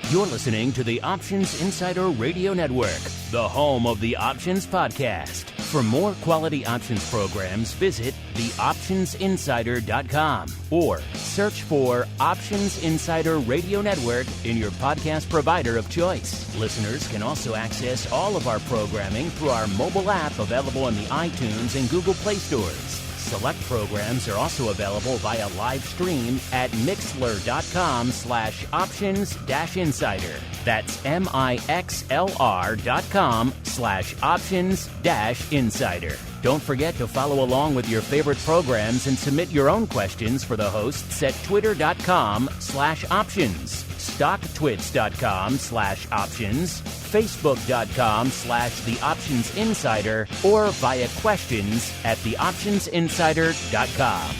You're listening to the Options Insider Radio Network, the home of the Options Podcast. For more quality options programs, visit theoptionsinsider.com or search for Options Insider Radio Network in your podcast provider of choice. Listeners can also access all of our programming through our mobile app available in the iTunes and Google Play stores. Select programs are also available via live stream at mixlr.com/options-insider. That's mixlr.com/options-insider. Don't forget to follow along with your favorite programs and submit your own questions for the hosts at twitter.com/options, stocktwits.com/options, facebook.com/theoptionsinsider, or via questions at theoptionsinsider.com.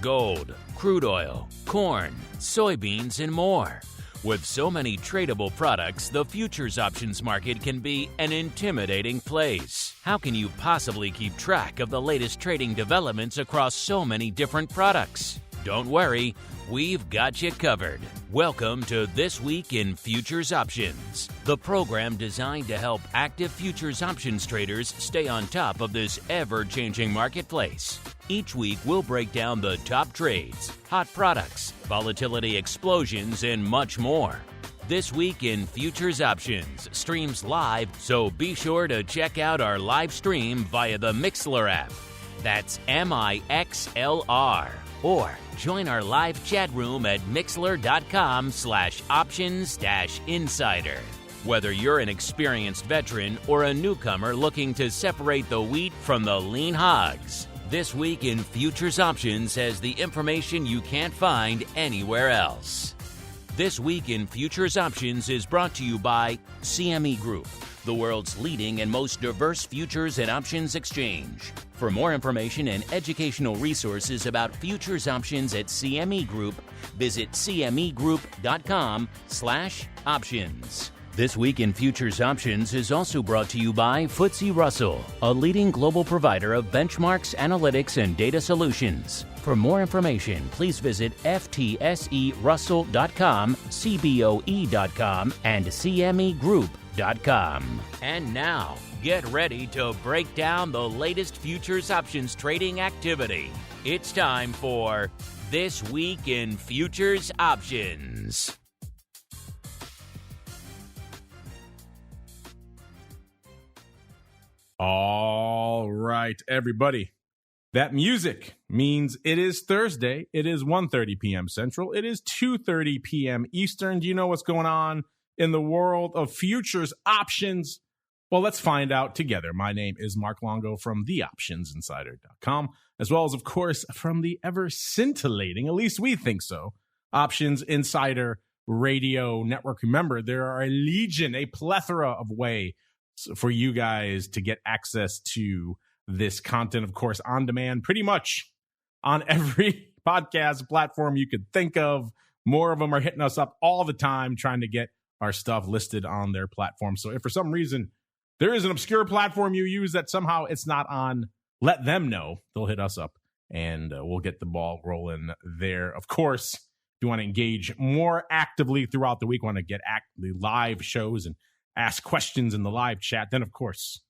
Gold, crude oil, corn, soybeans, and more. With so many tradable products, the futures options market can be an intimidating place. How can you possibly keep track of the latest trading developments across so many different products? Don't worry, we've got you covered. Welcome to This Week in Futures Options, the program designed to help active futures options traders stay on top of this ever-changing marketplace. Each week, we'll break down the top trades, hot products, volatility explosions, and much more. This Week in Futures Options streams live, so be sure to check out our live stream via the Mixlr app. That's MIXLR. Or join our live chat room at mixlr.com/options-insider. Whether you're an experienced veteran or a newcomer looking to separate the wheat from the lean hogs, This Week in Futures Options has the information you can't find anywhere else. This Week in Futures Options is brought to you by CME Group, the world's leading and most diverse futures and options exchange. For more information and educational resources about futures options at CME Group, visit cmegroup.com/options. This Week in Futures Options is also brought to you by FTSE Russell, a leading global provider of benchmarks, analytics, and data solutions. For more information, please visit ftserussell.com, cboe.com, and cmegroup.com. And now, get ready to break down the latest futures options trading activity. It's time for This Week in Futures Options. All right, everybody. That music means it is Thursday. It is 1:30 p.m. Central. It is 2:30 p.m. Eastern. Do you know what's going on in the world of futures options? Well, let's find out together. My name is Mark Longo from theoptionsinsider.com, as well as, of course, from the ever scintillating, at least we think so, Options Insider Radio Network. Remember, there are a legion, a plethora of ways for you guys to get access to this content, of course, on demand, pretty much on every podcast platform you could think of. More of them are hitting us up all the time, trying to get our stuff listed on their platform. So if for some reason there is an obscure platform you use that somehow it's not on, let them know. They'll hit us up, and we'll get the ball rolling there. Of course, if you want to engage more actively throughout the week, want to get the live shows and ask questions in the live chat, then, of course,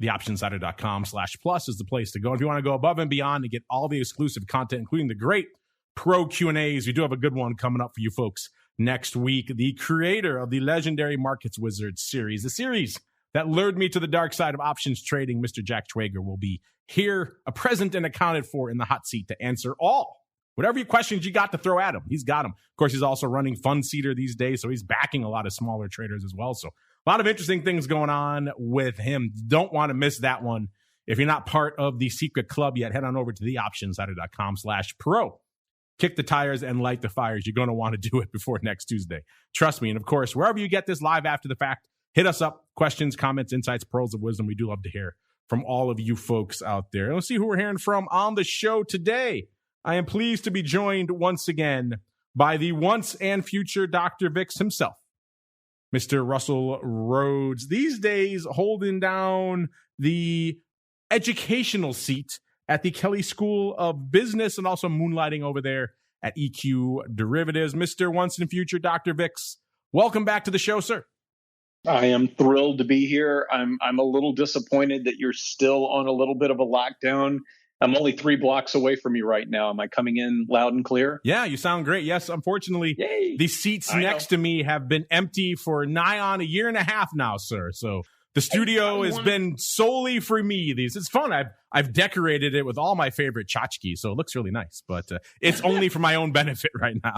theoptionsinsider.com/plus is the place to go. If you want to go above and beyond and get all the exclusive content, including the great pro Q&As, we do have a good one coming up for you folks next week. The creator of the legendary Markets Wizards series, the series that lured me to the dark side of options trading, Mr. Jack Traeger, will be here, present and accounted for in the hot seat to answer whatever questions you got to throw at him. He's got them. Of course, he's also running Fund Seeder these days, so he's backing a lot of smaller traders as well. So a lot of interesting things going on with him. Don't want to miss that one. If you're not part of the secret club yet, head on over to theoptionsinsider.com/pro. Kick the tires and light the fires. You're going to want to do it before next Tuesday. Trust me. And of course, wherever you get this live after the fact, hit us up. Questions, comments, insights, pearls of wisdom. We do love to hear from all of you folks out there. Let's see who we're hearing from on the show today. I am pleased to be joined once again by the once and future Dr. Vix himself, Mr. Russell Rhoads. These days, holding down the educational seat at the Kelley School of Business and also moonlighting over there at EQ Derivatives. Mr. Once and Future, Dr. Vix, welcome back to the show, sir. I am thrilled to be here. I'm a little disappointed that you're still on a little bit of a lockdown. I'm only 3 blocks away from you right now. Am I coming in loud and clear? Yeah, you sound great. Yes, unfortunately, Yay. The seats next to me have been empty for nigh on a year and a half now, sir. So the studio has been solely for me. It's fun. I've decorated it with all my favorite tchotchkes, so it looks really nice. But it's only for my own benefit right now.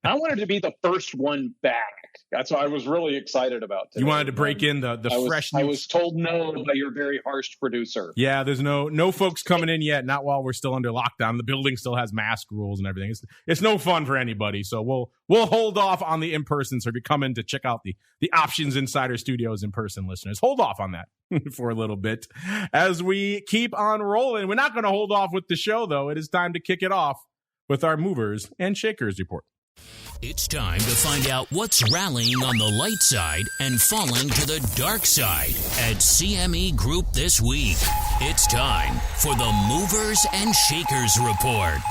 I wanted to be the first one back. That's what I was really excited about today. You wanted to break in the fresh news. I was told no by your very harsh producer. Yeah, there's no folks coming in yet. Not while we're still under lockdown. The building still has mask rules and everything. It's no fun for anybody. So we'll hold off on the in-person. So if you come in to check out the Options Insider Studios in-person, listeners, hold off on that for a little bit as we keep on rolling. We're not going to hold off with the show, though. It is time to kick it off with our movers and shakers report. It's time to find out what's rallying on the light side and falling to the dark side at CME Group this week. It's time for the Movers and Shakers Report.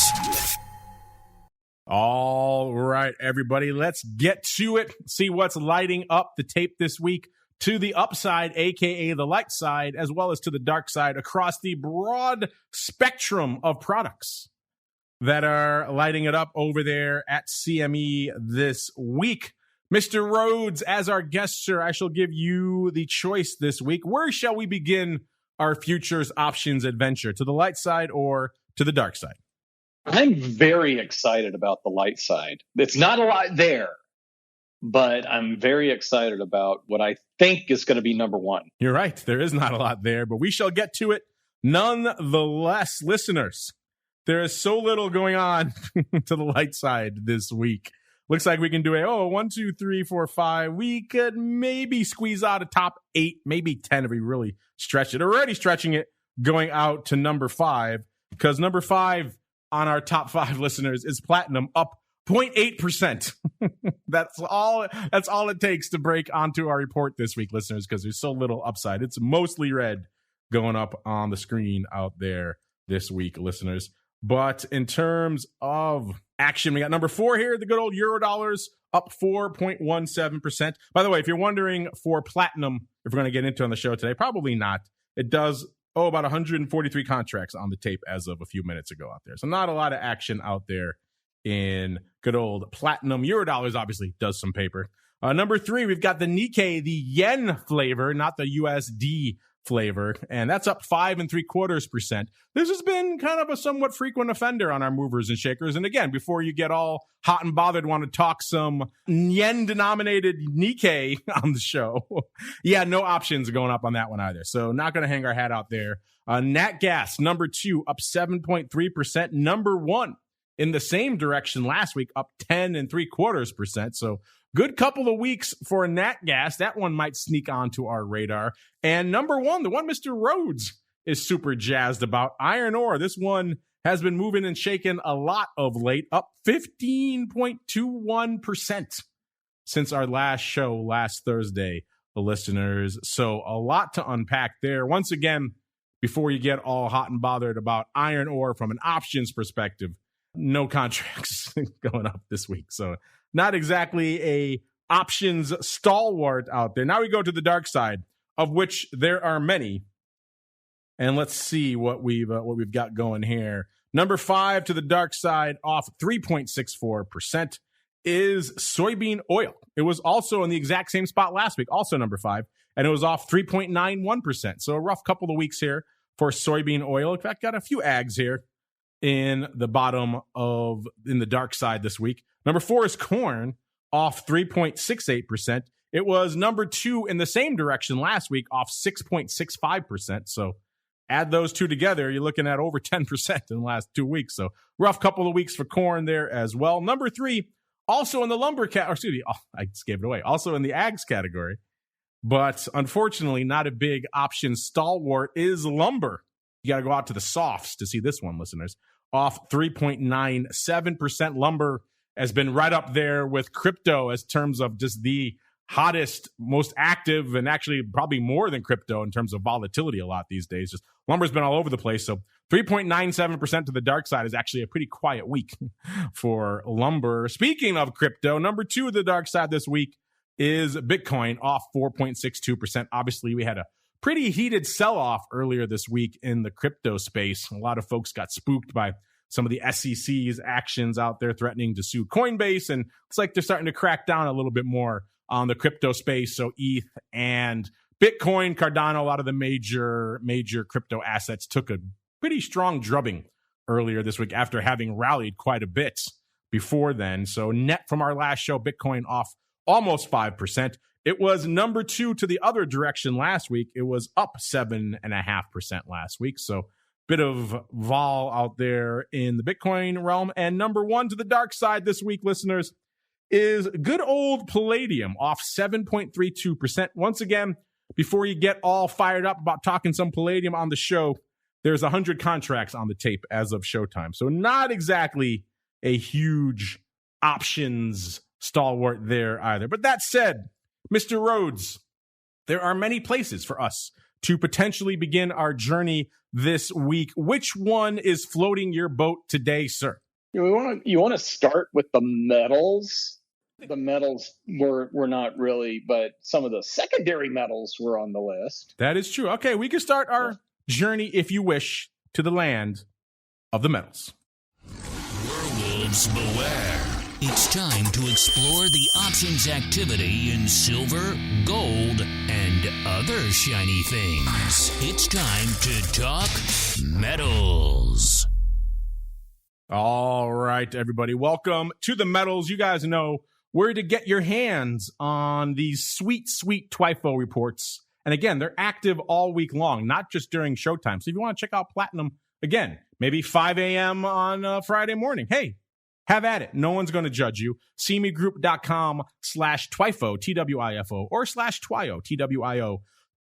All right, everybody, let's get to it. See what's lighting up the tape this week to the upside, aka the light side, as well as to the dark side across the broad spectrum of products that are lighting it up over there at CME this week. Mr. Rhodes, as our guest, sir, I shall give you the choice this week. Where shall we begin our futures options adventure? To the light side or to the dark side? I'm very excited about the light side. It's not a lot there, but I'm very excited about what I think is going to be number one. You're right. There is not a lot there, but we shall get to it nonetheless. Listeners, there is so little going on to the light side this week. Looks like we can do 1, 2, 3, 4, 5. We could maybe squeeze out a top 8, maybe 10 if we really stretch it. Already stretching it, going out to number 5, because number 5 on our top 5 listeners is platinum, up 0.8%. That's all it takes to break onto our report this week, listeners, because there's so little upside. It's mostly red going up on the screen out there this week, listeners. But in terms of action, we got number 4 here, the good old Eurodollars, up 4.17%. By the way, if you're wondering for platinum, if we're going to get into on the show today, probably not. It does about 143 contracts on the tape as of a few minutes ago out there. So not a lot of action out there in good old platinum. Eurodollars obviously does some paper. Number 3, we've got the Nikkei, the yen flavor, not the USD flavor, and that's up 5.75%. This has been kind of a somewhat frequent offender on our movers and shakers. And again, before you get all hot and bothered, want to talk some yen-denominated Nikkei on the show. Yeah, no options going up on that one either. So not going to hang our hat out there. Nat Gas, number 2, up 7.3%. Number 1 in the same direction last week, up 10.75%. So good couple of weeks for Nat Gas. That one might sneak onto our radar. And number 1, the one Mr. Rhodes is super jazzed about, iron ore. This one has been moving and shaking a lot of late, up 15.21% since our last show last Thursday, the listeners. So a lot to unpack there. Once again, before you get all hot and bothered about iron ore from an options perspective, no contracts going up this week. So not exactly a options stalwart out there. Now we go to the dark side, of which there are many. And let's see what we've got going here. Number 5 to the dark side, off 3.64%, is soybean oil. It was also in the exact same spot last week, also number 5, and it was off 3.91%. So a rough couple of weeks here for soybean oil. In fact, got a few ags here in the in the dark side this week. Number 4 is corn, off 3.68%. It was number 2 in the same direction last week, off 6.65%. So add those two together, you're looking at over 10% in the last 2 weeks. So rough couple of weeks for corn there as well. Number 3, also in the lumber I just gave it away. Also in the ags category, but unfortunately not a big option stalwart, is lumber. You got to go out to the softs to see this one, listeners. Off 3.97%. Lumber has been right up there with crypto as terms of just the hottest, most active, and actually probably more than crypto in terms of volatility a lot these days. Just lumber's been all over the place. So 3.97% to the dark side is actually a pretty quiet week for lumber. Speaking of crypto, number 2 of the dark side this week is Bitcoin, off 4.62%. Obviously, we had a pretty heated sell-off earlier this week in the crypto space. A lot of folks got spooked by some of the SEC's actions out there threatening to sue Coinbase, and it's like they're starting to crack down a little bit more on the crypto space. So ETH and Bitcoin, Cardano, a lot of the major crypto assets took a pretty strong drubbing earlier this week after having rallied quite a bit before then. So net from our last show, Bitcoin off almost 5%. It was number 2 to the other direction last week. It was up 7.5% last week. So bit of vol out there in the Bitcoin realm. And number 1 to the dark side this week, listeners, is good old Palladium, off 7.32%. Once again, before you get all fired up about talking some Palladium on the show, there's 100 contracts on the tape as of showtime. So not exactly a huge options stalwart there either. But that said, Mr. Rhodes, there are many places for us to potentially begin our journey this week. Which one is floating your boat today, sir? You want to start with the metals. The metals were not really, but some of the secondary metals were on the list. That is true. Okay, we can start our journey, if you wish, to the land of the metals. Werewolves beware. It's time to explore the options activity in silver, gold, and other shiny things. It's time to talk metals. All right, everybody. Welcome to the metals. You guys know where to get your hands on these sweet, sweet TWIFO reports. And again, they're active all week long, not just during showtime. So if you want to check out Platinum, again, maybe 5 a.m. on Friday morning, hey, have at it. No one's going to judge you. CMEgroup.com/TWIFO, TWIFO, or /TWIO, TWIO.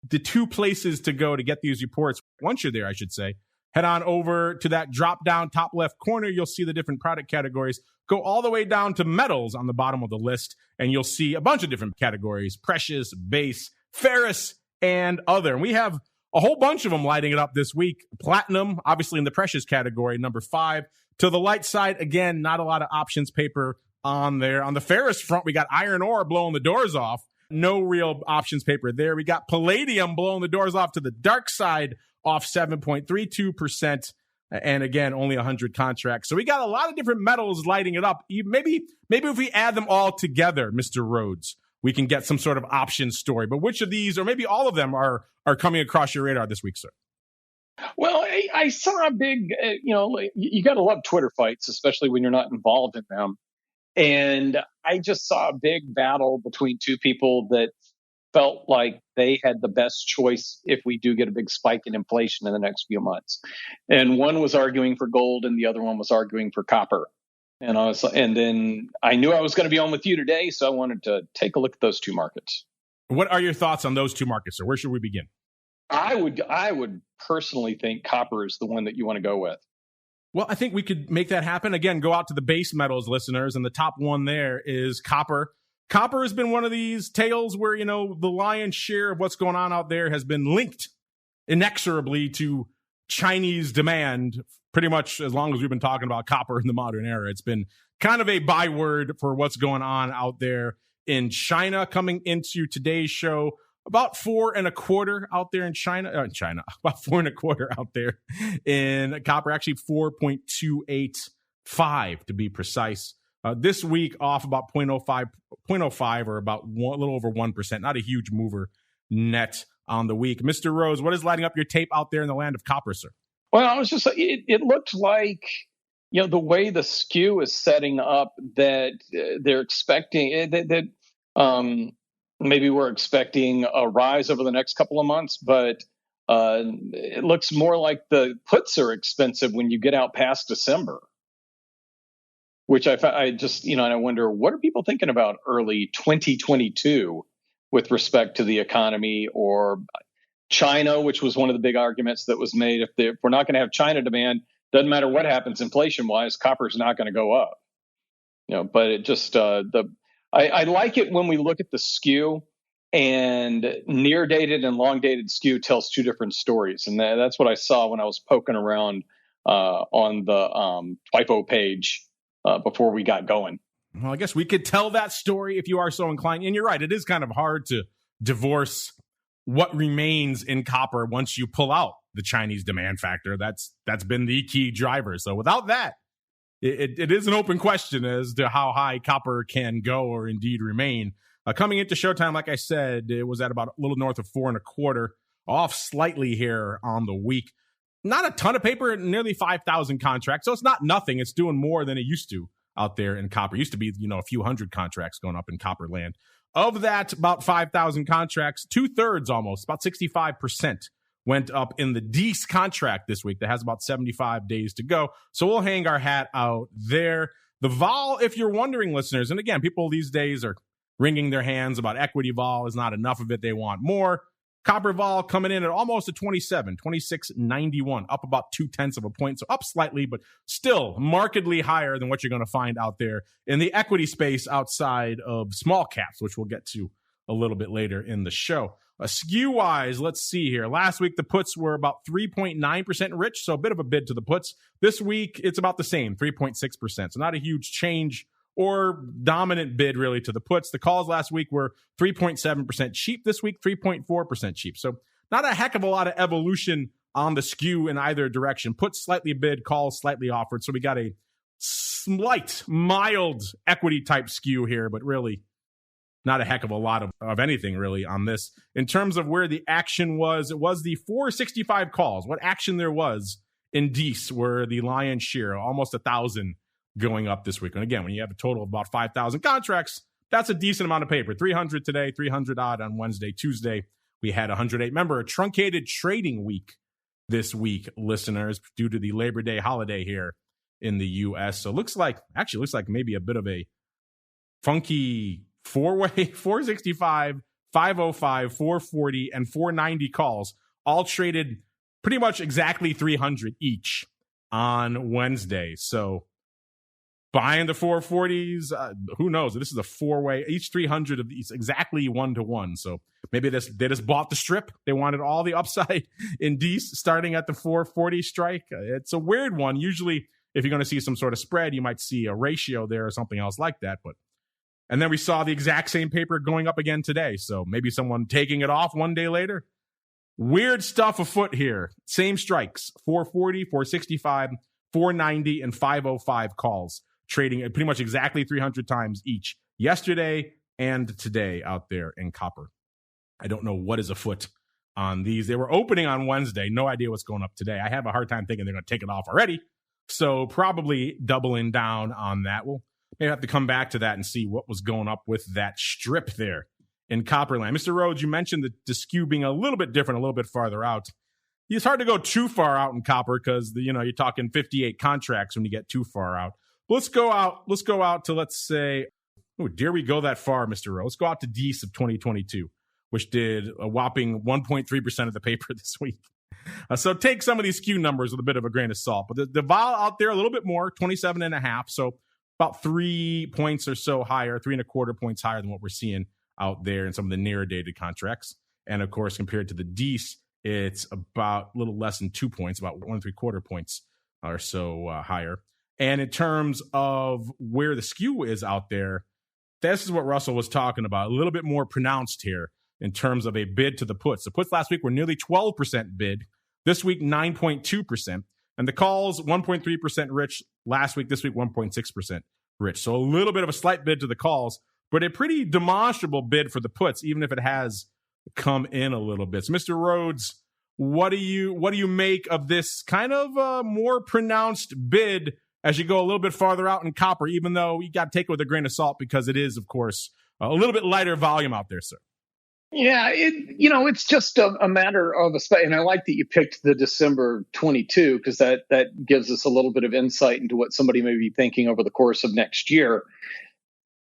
The 2 places to go to get these reports. Once you're there, I should say, head on over to that drop-down top left corner. You'll see the different product categories. Go all the way down to metals on the bottom of the list, and you'll see a bunch of different categories: precious, base, ferrous, and other. And we have a whole bunch of them lighting it up this week. Platinum, obviously in the precious category, number 5. To the light side, again, not a lot of options paper on there. On the ferrous front, we got iron ore blowing the doors off. No real options paper there. We got palladium blowing the doors off to the dark side, off 7.32%. And again, only 100 contracts. So we got a lot of different metals lighting it up. Maybe if we add them all together, Mr. Rhodes, we can get some sort of option story. But which of these, or maybe all of them, are coming across your radar this week, sir? Well, I saw a big, you got to love Twitter fights, especially when you're not involved in them. And I just saw a big battle between 2 people that felt like they had the best choice if we do get a big spike in inflation in the next few months. And one was arguing for gold and the other one was arguing for copper. And then I knew I was going to be on with you today, so I wanted to take a look at those 2 markets. What are your thoughts on those 2 markets, sir? Where should we begin? I would personally think copper is the one that you want to go with. Well, I think we could make that happen. Again, go out to the base metals, listeners, and the top one there is copper. Copper has been one of these tales where, the lion's share of what's going on out there has been linked inexorably to Chinese demand pretty much as long as we've been talking about copper in the modern era. It's been kind of a byword for what's going on out there in China. Coming into today's show, about 4.25 out there in China, about 4.25 out there in copper, actually 4.285 to be precise. This week off about 0.05 or about a little over 1%. Not a huge mover net on the week. Mr. Rose, what is lighting up your tape out there in the land of copper, sir? Well, I was just, it looked like, the way the skew is setting up that they're expecting that maybe we're expecting a rise over the next couple of months, but it looks more like the puts are expensive when you get out past December, which I just, and I wonder, what are people thinking about early 2022 with respect to the economy or China, which was one of the big arguments that was made. If we're not going to have China demand, doesn't matter what happens inflation wise, copper's not going to go up. But it just, I I like it when we look at the skew, and near dated and long dated skew tells two different stories. And that's what I saw when I was poking around on the TWIFO page before we got going. Well, I guess we could tell that story if you are so inclined. And you're right, it is kind of hard to divorce what remains in copper once you pull out the Chinese demand factor. That's been the key driver. So without that, it is an open question as to how high copper can go or indeed remain. Coming into showtime, like I said, it was at about a little north of 4.25, off slightly here on the week. Not a ton of paper, nearly 5,000 contracts. So it's not nothing. It's doing more than it used to out there in copper. It used to be, a few hundred contracts going up in copper land. Of that, about 5,000 contracts, 2/3 almost, about 65% went up in the DEES contract this week that has about 75 days to go. So we'll hang our hat out there. The vol, if you're wondering, listeners, and again, people these days are wringing their hands about equity vol is not enough of it. They want more. Copper vol coming in at almost a 26.91, up about 0.2 of a point. So up slightly, but still markedly higher than what you're going to find out there in the equity space outside of small caps, which we'll get to a little bit later in the show. Skew-wise, let's see here. Last week, the puts were about 3.9% rich, so a bit of a bid to the puts. This week, it's about the same, 3.6%. So not a huge change or dominant bid really to the puts. The calls last week were 3.7% cheap. This week, 3.4% cheap. So not a heck of a lot of evolution on the skew in either direction. Puts slightly bid, calls slightly offered. So we got a slight, mild equity type skew here, but really not a heck of a lot of anything really on this. In terms of where the action was, it was the 465 calls. What action there was in DEES were the lion's share, almost 1,000 going up this week. And again, when you have a total of about 5,000 contracts, that's a decent amount of paper. 300 today, 300 odd on Wednesday. Tuesday, we had 108. Remember, a truncated trading week this week, listeners, due to the Labor Day holiday here in the U.S. So looks like maybe a bit of a funky four-way, 465, 505, 440, and 490 calls, all traded pretty much exactly 300 each on Wednesday. So buying the 440s, who knows? This is a four-way, each 300 of these exactly 1-to-1. So maybe they just bought the strip. They wanted all the upside in DEES starting at the 440 strike. It's a weird one. Usually, if you're going to see some sort of spread, you might see a ratio there or something else like that. And then we saw the exact same paper going up again today. So maybe someone taking it off one day later. Weird stuff afoot here. Same strikes, 440, 465, 490, and 505 calls, trading at pretty much exactly 300 times each yesterday and today out there in copper. I don't know what is afoot on these. They were opening on Wednesday. No idea what's going up today. I have a hard time thinking they're going to take it off already. So probably doubling down on that. We'll maybe have to come back to that and see what was going up with that strip there in Copperland. Mr. Rhodes, you mentioned the skew being a little bit different, a little bit farther out. It's hard to go too far out in copper because you're talking 58 contracts when you get too far out. But let's go out to, let's say, dare we go that far, Mr. Rhodes? Let's go out to DEES of 2022, which did a whopping 1.3% of the paper this week. So take some of these skew numbers with a bit of a grain of salt. But the vol out there a little bit more, 27.5. So about 3 points or so higher, 3.25 points higher than what we're seeing out there in some of the nearer dated contracts. And of course, compared to the DEES, it's about a little less than 2 points, about 1.75 points or so higher. And in terms of where the skew is out there, this is what Russell was talking about, a little bit more pronounced here in terms of a bid to the puts. The puts last week were nearly 12% bid. This week, 9.2%. And the calls, 1.3% rich last week. This week, 1.6% rich. So a little bit of a slight bid to the calls, but a pretty demonstrable bid for the puts, even if it has come in a little bit. So, Mr. Rhodes, what do you make of this kind of more pronounced bid as you go a little bit farther out in copper, even though you got to take it with a grain of salt because it is, of course, a little bit lighter volume out there, sir? Yeah, it's just a matter of and I like that you picked the December 22 because that gives us a little bit of insight into what somebody may be thinking over the course of next year.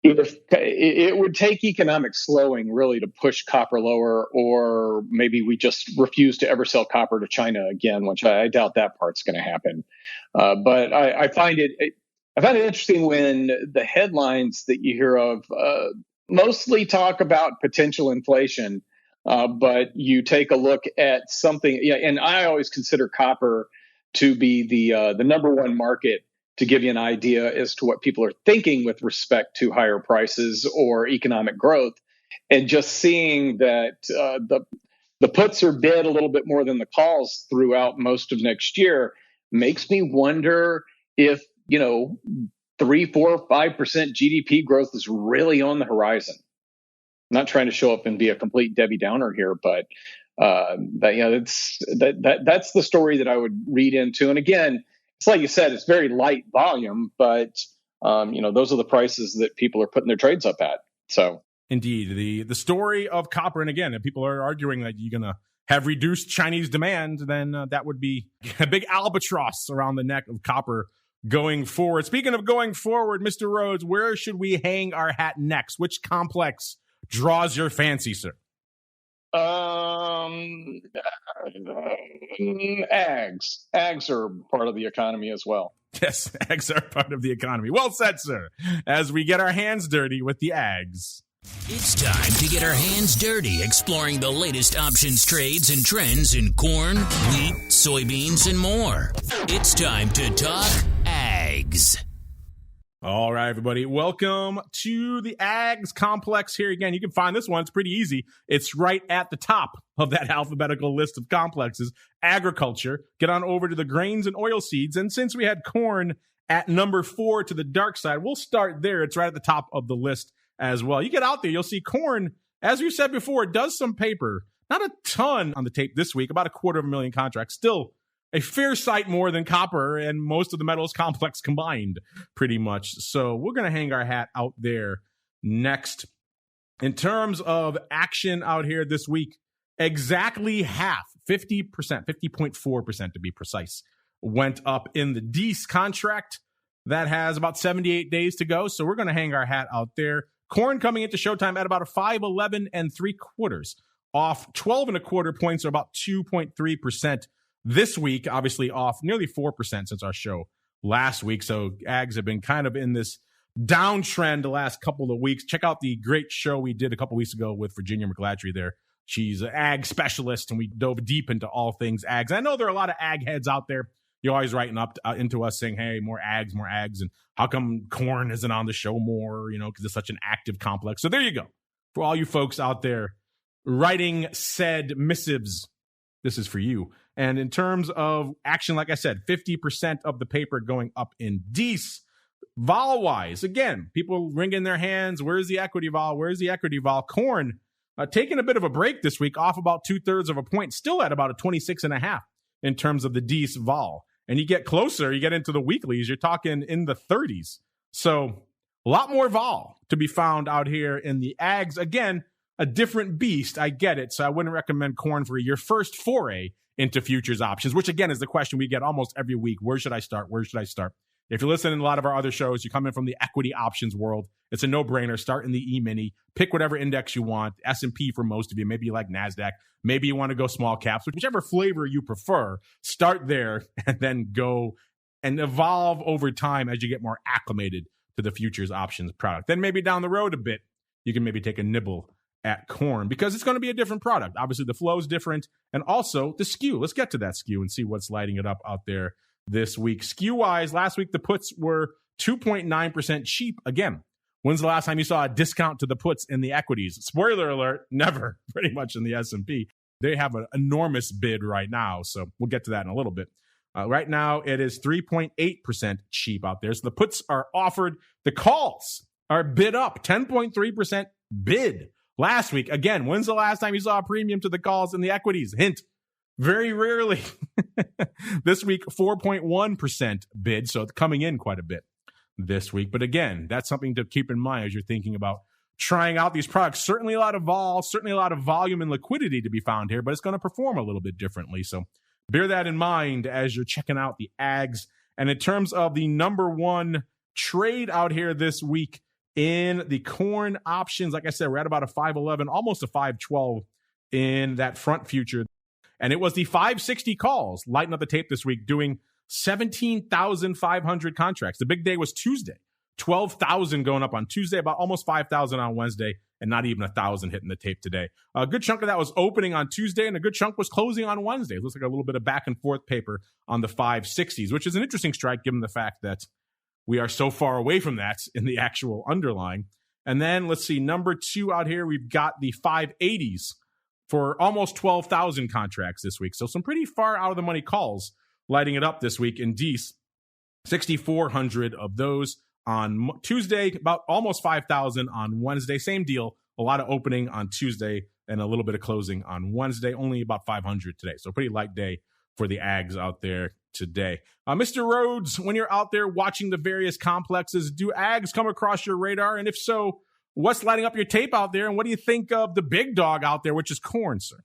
If it would take economic slowing really to push copper lower, or maybe we just refuse to ever sell copper to China again, which I doubt that part's going to happen. But I find it I find it interesting when the headlines that you hear of mostly talk about potential inflation, but you take a look at something. Yeah, and I always consider copper to be the number one market to give you an idea as to what people are thinking with respect to higher prices or economic growth. And just seeing that the puts are bid a little bit more than the calls throughout most of next year makes me wonder if 3, 4, 5% GDP growth is really on the horizon. I'm not trying to show up and be a complete Debbie Downer here, but that's the story that I would read into. And again, it's like you said, it's very light volume, but those are the prices that people are putting their trades up at. So indeed, the story of copper, and again, if people are arguing that you're gonna have reduced Chinese demand, then that would be a big albatross around the neck of copper going forward. Speaking of going forward, Mr. Rhodes, where should we hang our hat next? Which complex draws your fancy, sir? Ags. Ags are part of the economy as well. Yes, ags are part of the economy. Well said, sir. As we get our hands dirty with the ags. It's time to get our hands dirty exploring the latest options, trades, and trends in corn, wheat, soybeans, and more. It's time to talk ags. All right, everybody. Welcome to the ags complex here again. You can find this one. It's pretty easy. It's right at the top of that alphabetical list of complexes. Agriculture. Get on over to the grains and oilseeds. And since we had corn at number 4 to the dark side, we'll start there. It's right at the top of the list as well. You get out there, you'll see corn, as we said before, it does some paper. Not a ton on the tape this week, about 250,000 contracts. Still a fair sight more than copper and most of the metals complex combined, pretty much. So we're going to hang our hat out there next. In terms of action out here this week, exactly half, 50%, 50.4% to be precise, went up in the DEES contract. That has about 78 days to go. So we're going to hang our hat out there. Corn coming into showtime at about a 5.11 3/4, off 12.25 points, or about 2.3% this week. Obviously off nearly 4% since our show last week. So ags have been kind of in this downtrend the last couple of weeks. Check out the great show we did a couple weeks ago with Virginia McGladrey there. She's an ag specialist, and we dove deep into all things ags. I know there are a lot of ag heads out there. You're always writing up into us saying, hey, more ags. And how come corn isn't on the show more, because it's such an active complex. So there you go. For all you folks out there writing said missives, this is for you. And in terms of action, like I said, 50% of the paper going up in DEES. Vol-wise, again, people wringing their hands. Where's the equity vol? Where's the equity vol? Corn taking a bit of a break this week, off about 2/3 of a point, still at about a 26.5 in terms of the DEES vol. And you get closer, you get into the weeklies, you're talking in the 30s. So a lot more vol to be found out here in the ags. Again, a different beast. I get it. So I wouldn't recommend corn for your first foray into futures options, which again is the question we get almost every week. Where should I start? Where should I start? If you're listening to a lot of our other shows, you come in from the equity options world. It's a no-brainer. Start in the E-mini. Pick whatever index you want. S&P for most of you. Maybe you like NASDAQ. Maybe you want to go small caps. Whichever flavor you prefer, start there and then go and evolve over time as you get more acclimated to the futures options product. Then maybe down the road a bit, you can maybe take a nibble at corn, because it's going to be a different product. Obviously, the flow is different. And also the skew. Let's get to that skew and see what's lighting it up out there this week. Skew-wise, last week the puts were 2.9% cheap. Again, when's the last time you saw a discount to the puts in the equities? Spoiler alert, never, pretty much in the S&P. They have an enormous bid right now, so we'll get to that in a little bit. Right now, it is 3.8% cheap out there. So the puts are offered. The calls are bid up, 10.3% bid. Last week, again, when's the last time you saw a premium to the calls in the equities? Hint, very rarely. This week, 4.1% bid, so it's coming in quite a bit this week. But again, that's something to keep in mind as you're thinking about trying out these products. Certainly a lot of vol, certainly a lot of volume and liquidity to be found here, but it's going to perform a little bit differently. So bear that in mind as you're checking out the ags. And in terms of the number one trade out here this week in the corn options, like I said, we're at about a 5.11, almost a 5.12 in that front future. And it was the 560 calls lighting up the tape this week, doing 17,500 contracts. The big day was Tuesday. 12,000 going up on Tuesday, about almost 5,000 on Wednesday, and not even 1,000 hitting the tape today. A good chunk of that was opening on Tuesday, and a good chunk was closing on Wednesday. It looks like a little bit of back and forth paper on the 560s, which is an interesting strike given the fact that we are so far away from that in the actual underlying. And then let's see, number 2 out here, we've got the 580s for almost 12,000 contracts this week. So some pretty far out of the money calls lighting it up this week in Dees. 6,400 of those on Tuesday, about almost 5,000 on Wednesday. Same deal. A lot of opening on Tuesday and a little bit of closing on Wednesday. Only about 500 today. So pretty light day for the Ags out there today. Mr. Rhoads, when you're out there watching the various complexes, do Ags come across your radar? And if so, what's lighting up your tape out there? And what do you think of the big dog out there, which is corn, sir?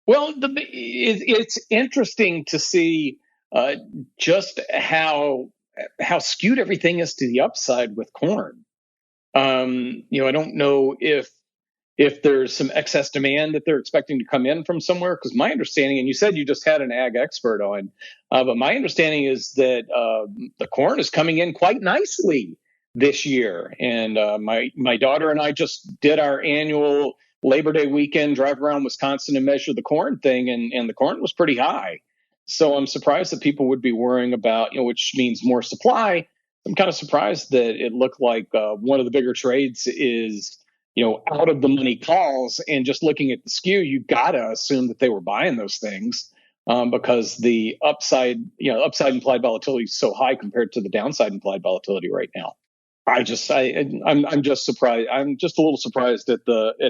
Well, it's interesting to see just how skewed everything is to the upside with corn. I don't know if there's some excess demand that they're expecting to come in from somewhere, because my understanding, and you said you just had an ag expert on, but my understanding is that the corn is coming in quite nicely this year. And my daughter and I just did our annual Labor Day weekend drive around Wisconsin and measure the corn thing, and the corn was pretty high. So I'm surprised that people would be worrying about, which means more supply. I'm kind of surprised that it looked like one of the bigger trades is, out of the money calls, and just looking at the skew, you got to assume that they were buying those things because the upside implied volatility is so high compared to the downside implied volatility right now. I'm just surprised. I'm just a little surprised at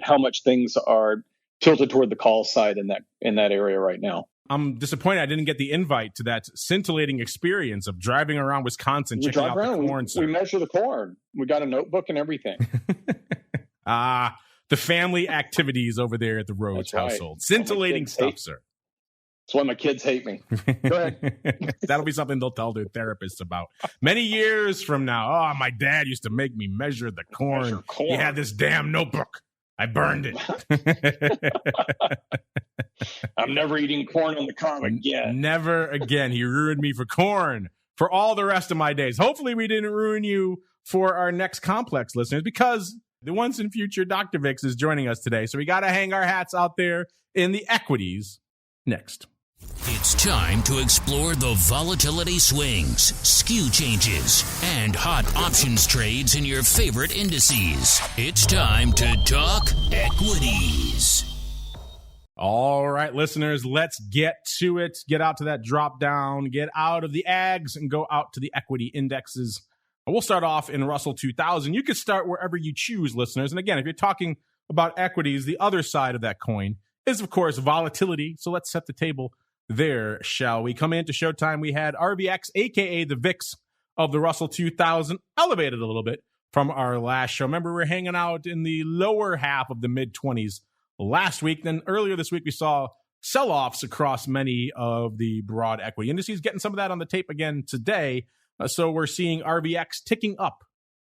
how much things are tilted toward the call side in that area right now. I'm disappointed I didn't get the invite to that scintillating experience of driving around Wisconsin, checking out the corn. We measure the corn. We got a notebook and everything. The family activities over there at the Rhoads household. Scintillating stuff, sir. That's why my kids hate me. Go ahead. That'll be something they'll tell their therapists about many years from now. Oh, my dad used to make me measure the corn. He had this damn notebook. I burned it. I'm never eating corn on the cob again. Never again. He ruined me for corn for all the rest of my days. Hopefully we didn't ruin you for our next complex listeners, because the once and future Dr. Vix is joining us today. So we got to hang our hats out there in the equities next. It's time to explore the volatility swings, skew changes, and hot options trades in your favorite indices. It's time to talk equities. All right, listeners, let's get to it. Get out to that drop down, get out of the Ags and go out to the equity indexes. We'll start off in Russell 2000. You can start wherever you choose, listeners. And again, if you're talking about equities, the other side of that coin is, of course, volatility. So let's set the table there, shall we? Come into Showtime, we had RBX, a.k.a. the VIX of the Russell 2000, elevated a little bit from our last show. Remember, we're hanging out in the lower half of the mid-20s last week. Then earlier this week, we saw sell-offs across many of the broad equity indices, getting some of that on the tape again today. So we're seeing RBX ticking up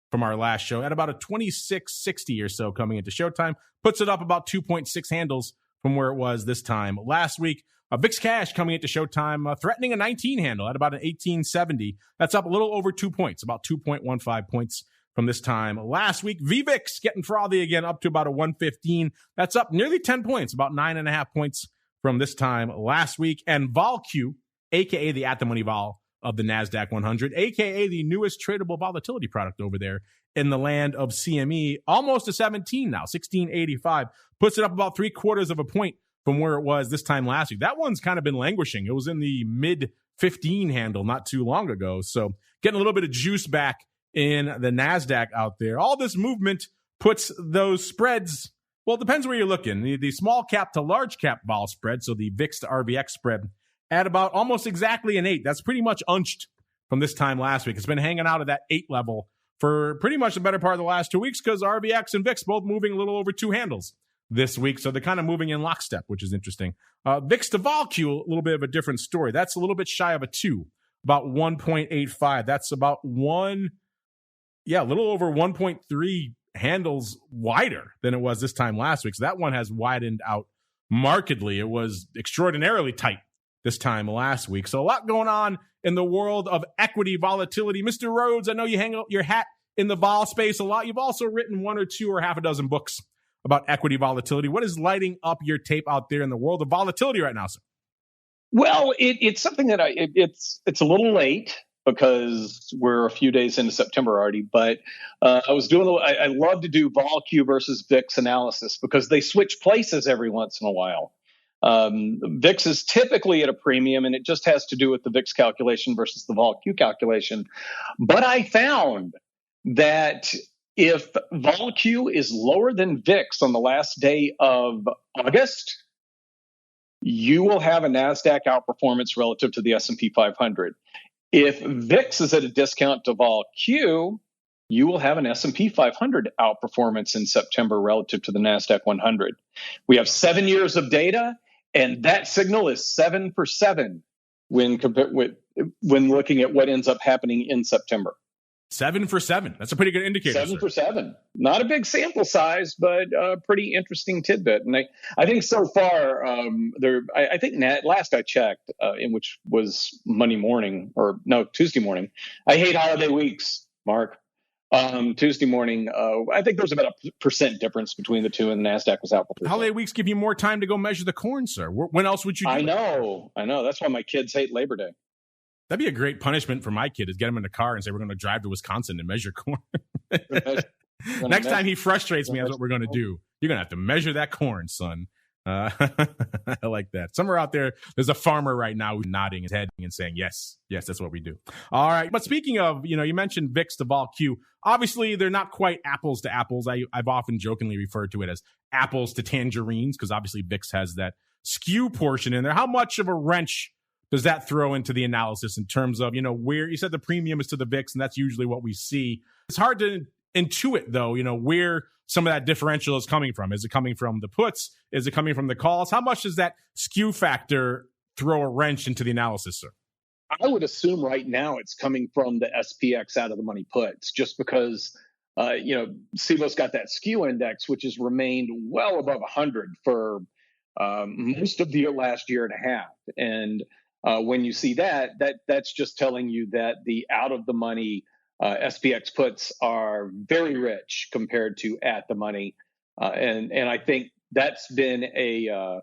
from our last show at about a 2660 or so coming into Showtime, puts it up about 2.6 handles from where it was this time last week. VIX Cash coming into Showtime, threatening a 19 handle at about an 1870. That's up a little over 2 points, about 2.15 points from this time last week. VVIX getting frothy again, up to about a 115. That's up nearly 10 points, about 9.5 points from this time last week. And VOLQ, a.k.a. the at-the-money vol of the NASDAQ 100, a.k.a. the newest tradable volatility product over there in the land of CME, almost a 17 now, 1685, puts it up about 3/4 of a point from where it was this time last week. That one's kind of been languishing. It was in the mid 15 handle not too long ago. So getting a little bit of juice back in the NASDAQ out there. All this movement puts those spreads, well, it depends where you're looking. The small cap to large cap vol spread, so the VIX to RBX spread, at about almost exactly an 8. That's pretty much unched from this time last week. It's been hanging out at that 8 level for pretty much the better part of the last 2 weeks, because RBX and VIX both moving a little over 2 handles this week. So they're kind of moving in lockstep, which is interesting. VIX to VOLQ, a little bit of a different story. That's a little bit shy of a 2, about 1.85. That's about a little over 1.3 handles wider than it was this time last week. So that one has widened out markedly. It was extraordinarily tight this time last week. So a lot going on in the world of equity volatility. Mr. Rhodes, I know you hang out your hat in the vol space a lot. You've also written one or two or half a dozen books about equity volatility. What is lighting up your tape out there in the world of volatility right now, sir? Well, it's something that it's a little late because we're a few days into September already. But I love to do VOLQ versus VIX analysis because they switch places every once in a while. VIX is typically at a premium, and it just has to do with the VIX calculation versus the VOLQ calculation. But I found that if VOLQ is lower than VIX on the last day of August, you will have a NASDAQ outperformance relative to the S&P 500. If VIX is at a discount to VOLQ, you will have an S&P 500 outperformance in September relative to the NASDAQ 100. We have 7 years of data, and that signal is 7 for 7 when looking at what ends up happening in September. 7 for 7. That's a pretty good indicator. 7 for 7. Not a big sample size, but a pretty interesting tidbit. And I think so far, I think last I checked, which was Tuesday morning. I hate holiday weeks, Mark. Tuesday morning, I think there's about a % difference between the two, and the NASDAQ was out. Holiday weeks give you more time to go measure the corn, sir. When else would you do I know. That's why my kids hate Labor Day. That'd be a great punishment for my kid, is get him in the car and say, we're going to drive to Wisconsin and measure corn. Next time he frustrates me, that's what we're going to do. You're going to have to measure that corn, son. I like that. Somewhere out there's a farmer right now who's nodding his head and saying, yes, that's what we do. All right. But speaking of, you mentioned VIX to VOLQ. Obviously, they're not quite apples to apples. I've often jokingly referred to it as apples to tangerines, because obviously VIX has that skew portion in there. How much of a wrench does that throw into the analysis in terms of, where you said the premium is to the VIX, and that's usually what we see? It's hard to intuit, though, where some of that differential is coming from. Is it coming from the puts? Is it coming from the calls? How much does that skew factor throw a wrench into the analysis, sir? I would assume right now it's coming from the SPX out of the money puts, just because, SIBO's got that skew index, which has remained well above 100 for most of the last year and a half. And when you see that's just telling you that the out of the money SPX puts are very rich compared to at the money. And I think that's been a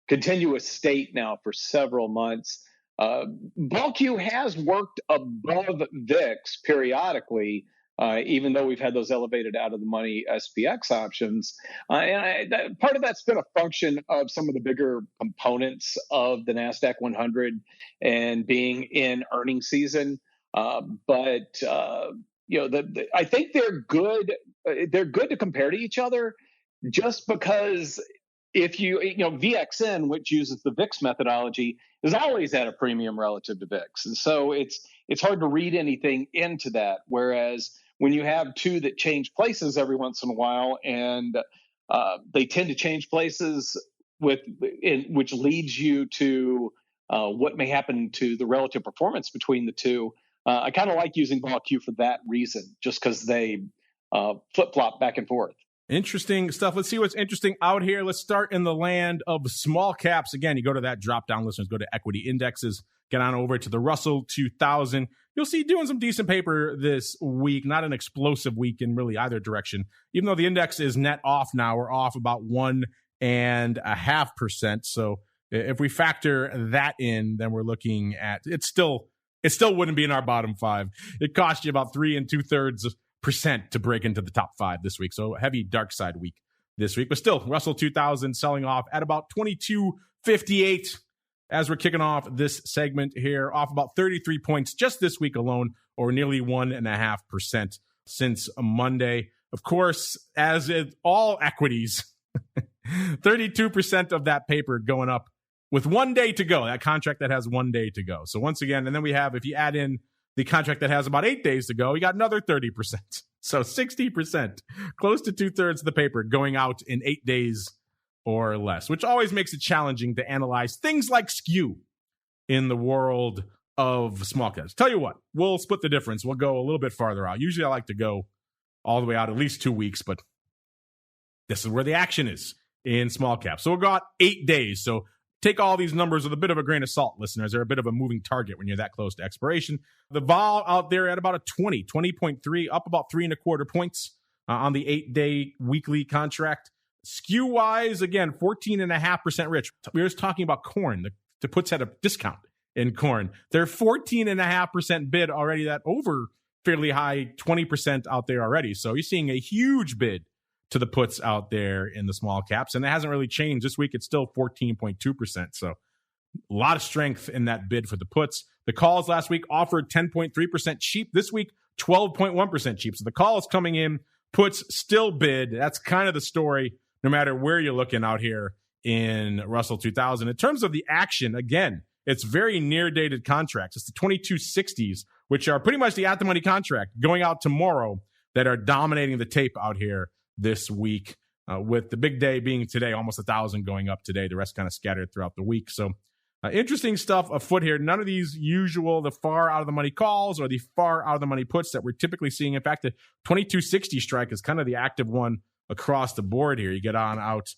continuous state now for several months. VOLQ has worked above VIX periodically, even though we've had those elevated out of the money SPX options. Part of that's been a function of some of the bigger components of the NASDAQ 100 and being in earnings season. I think they're good. They're good to compare to each other, just because if VXN, which uses the VIX methodology, is always at a premium relative to VIX, and so it's hard to read anything into that. Whereas when you have two that change places every once in a while, and they tend to change places which leads you to what may happen to the relative performance between the two. I kind of like using VOLQ for that reason, just because they flip-flop back and forth. Interesting stuff. Let's see what's interesting out here. Let's start in the land of small caps. Again, you go to that drop-down, listeners, go to equity indexes, get on over to the Russell 2000. You'll see doing some decent paper this week, not an explosive week in really either direction. Even though the index is net off now, we're off about 1.5%. So if we factor that in, then we're looking at, it still wouldn't be in our bottom five. It cost you about 3 2/3% to break into the top 5 this week. So heavy dark side week this week, but still Russell 2000 selling off at about 22.58 as we're kicking off this segment here, off about 33 points just this week alone, or nearly 1.5% since Monday. Of course, as in all equities, 32% of that paper going up with 1 day to go, that contract that has 1 day to go. So once again, and then we have, if you add in the contract that has about 8 days to go, you got another 30%. So 60%, close to 2/3 of the paper going out in 8 days or less, which always makes it challenging to analyze things like skew in the world of small caps. Tell you what, we'll split the difference. We'll go a little bit farther out. Usually I like to go all the way out at least 2 weeks, but this is where the action is in small caps. So we'll go out 8 days. So take all these numbers with a bit of a grain of salt, listeners. They're a bit of a moving target when you're that close to expiration. The vol out there at about a 20.3, up about 3.25 points on the 8-day weekly contract. Skew wise, again, 14.5% rich. We were just talking about corn. The puts had a discount in corn. They're 14.5% bid already, that over fairly high 20% out there already. So you're seeing a huge bid to the puts out there in the small caps, and it hasn't really changed. This week, it's still 14.2%. So a lot of strength in that bid for the puts. The calls last week offered 10.3% cheap. This week, 12.1% cheap. So the calls coming in, puts still bid. That's kind of the story, no matter where you're looking out here in Russell 2000. In terms of the action, again, it's very near-dated contracts. It's the 2260s, which are pretty much the at-the-money contract going out tomorrow, that are dominating the tape out here this week, with the big day being today, almost 1,000 going up today. The rest kind of scattered throughout the week. So interesting stuff afoot here. None of these usual, the far out of the money calls or the far out of the money puts that we're typically seeing. In fact, the 2260 strike is kind of the active one across the board here. You get on out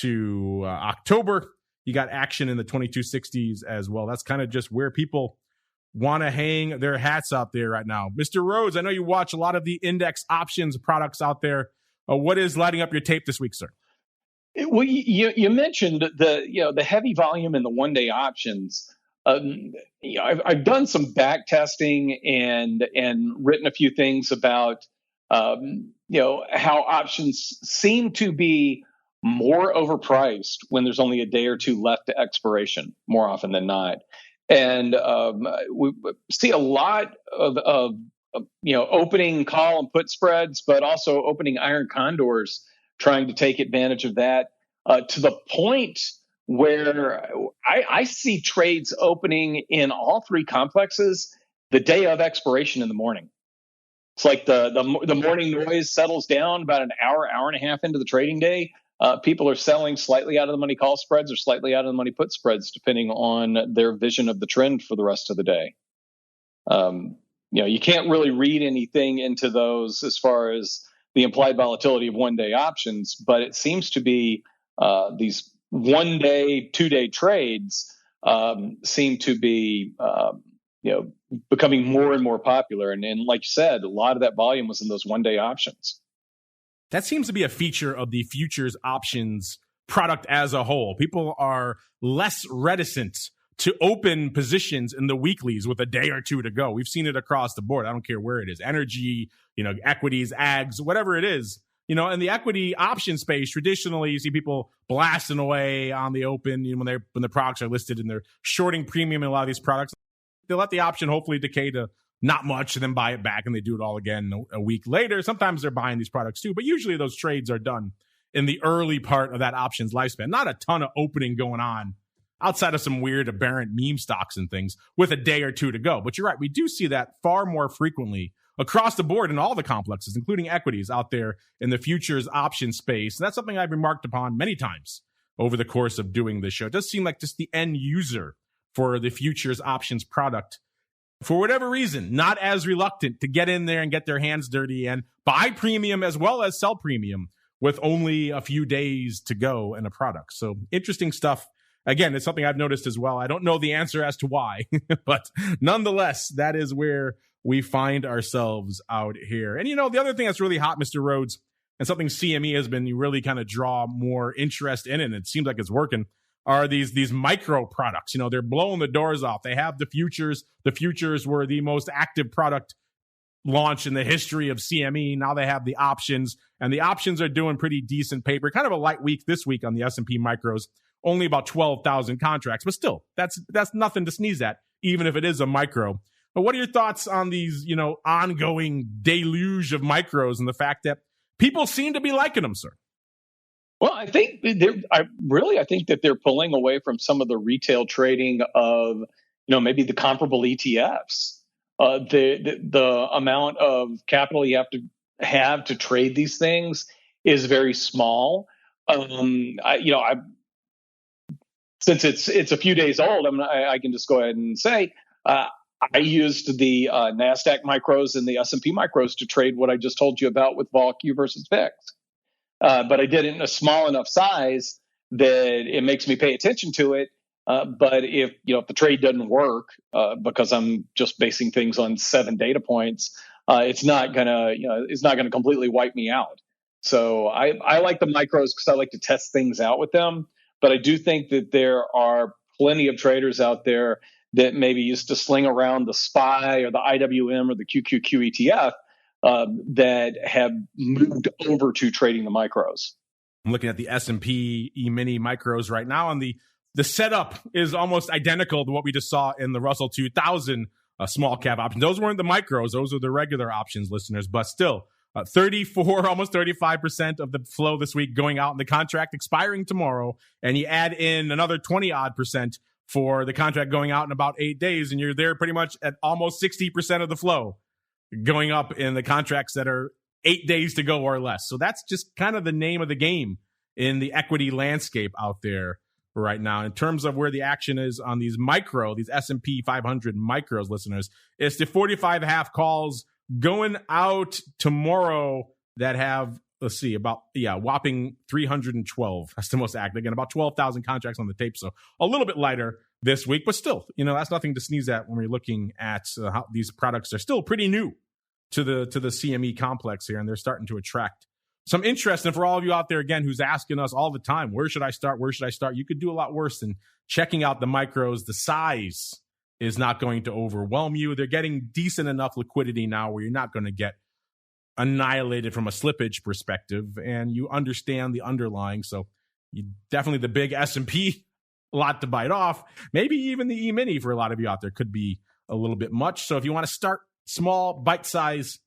to October, you got action in the 2260s as well. That's kind of just where people want to hang their hats out there right now. Mr. Rhodes, I know you watch a lot of the index options products out there. What is lighting up your tape this week, sir? Well, you mentioned the heavy volume in the 1-day options. I've done some back testing and written a few things about how options seem to be more overpriced when there's only a day or two left to expiration, more often than not. And we see a lot of opening call and put spreads, but also opening iron condors trying to take advantage of that, to the point where I see trades opening in all three complexes the day of expiration in the morning. It's like the morning noise settles down about an hour and a half into the trading day. People are selling slightly out of the money call spreads or slightly out of the money put spreads, depending on their vision of the trend for the rest of the day. You can't really read anything into those as far as the implied volatility of 1-day options, but it seems to be these 1-day, 2-day trades seem to be becoming more and more popular. And like you said, a lot of that volume was in those 1-day options. That seems to be a feature of the futures options product as a whole. People are less reticent to open positions in the weeklies with a day or two to go. We've seen it across the board. I don't care where it is. Energy, equities, ags, whatever it is. In the equity option space, traditionally you see people blasting away on the open when the products are listed and they're shorting premium in a lot of these products. They let the option hopefully decay to not much and then buy it back, and they do it all again a week later. Sometimes they're buying these products too, but usually those trades are done in the early part of that options lifespan. Not a ton of opening going on outside of some weird aberrant meme stocks and things with a day or two to go. But you're right, we do see that far more frequently across the board in all the complexes, including equities out there in the futures option space. And that's something I've remarked upon many times over the course of doing this show. It does seem like just the end user for the futures options product, for whatever reason, not as reluctant to get in there and get their hands dirty and buy premium as well as sell premium with only a few days to go in a product. So interesting stuff. Again, it's something I've noticed as well. I don't know the answer as to why, but nonetheless, that is where we find ourselves out here. And the other thing that's really hot, Mr. Rhodes, and something CME has been really kind of draw more interest in, and it seems like it's working, are these micro products. They're blowing the doors off. They have the futures. The futures were the most active product launch in the history of CME. Now they have the options, and the options are doing pretty decent paper. Kind of a light week this week on the S&P micros. Only about 12,000 contracts, but still, that's nothing to sneeze at, even if it is a micro. But what are your thoughts on these, ongoing deluge of micros and the fact that people seem to be liking them, sir? Well, I think that they're pulling away from some of the retail trading of, maybe the comparable ETFs. The amount of capital you have to trade these things is very small. Since it's a few days old, I can just go ahead and say I used the NASDAQ micros and the S&P micros to trade what I just told you about with VOLQ versus VIX. But I did it in a small enough size that it makes me pay attention to it. But if the trade doesn't work because I'm just basing things on 7 data points, it's not gonna completely wipe me out. So I like the micros because I like to test things out with them. But I do think that there are plenty of traders out there that maybe used to sling around the SPY or the IWM or the QQQ ETF that have moved over to trading the micros. I'm looking at the S&P E-mini micros right now, and the setup is almost identical to what we just saw in the Russell 2000 small cap options. Those weren't the micros; those are the regular options, listeners. But still, 34, almost 35% of the flow this week going out in the contract expiring tomorrow, and you add in another 20% for the contract going out in about 8 days, and you're there pretty much at almost 60% of the flow going up in the contracts that are 8 days to go or less. So that's just kind of the name of the game in the equity landscape out there right now. In terms of where the action is on these S&P 500 micros, listeners, it's the 45.5 calls going out tomorrow that have, whopping 312. That's the most active. Again, about 12,000 contracts on the tape. So a little bit lighter this week, but still, that's nothing to sneeze at when we're looking at how these products are still pretty new to the CME complex here, and they're starting to attract some interest. And for all of you out there, again, who's asking us all the time, where should I start? Where should I start? You could do a lot worse than checking out the micros. The size is not going to overwhelm you. They're getting decent enough liquidity now where you're not going to get annihilated from a slippage perspective, and you understand the underlying. So you definitely, the big S&P, a lot to bite off. Maybe even the E-mini for a lot of you out there could be a little bit much. So if you want to start small, bite size,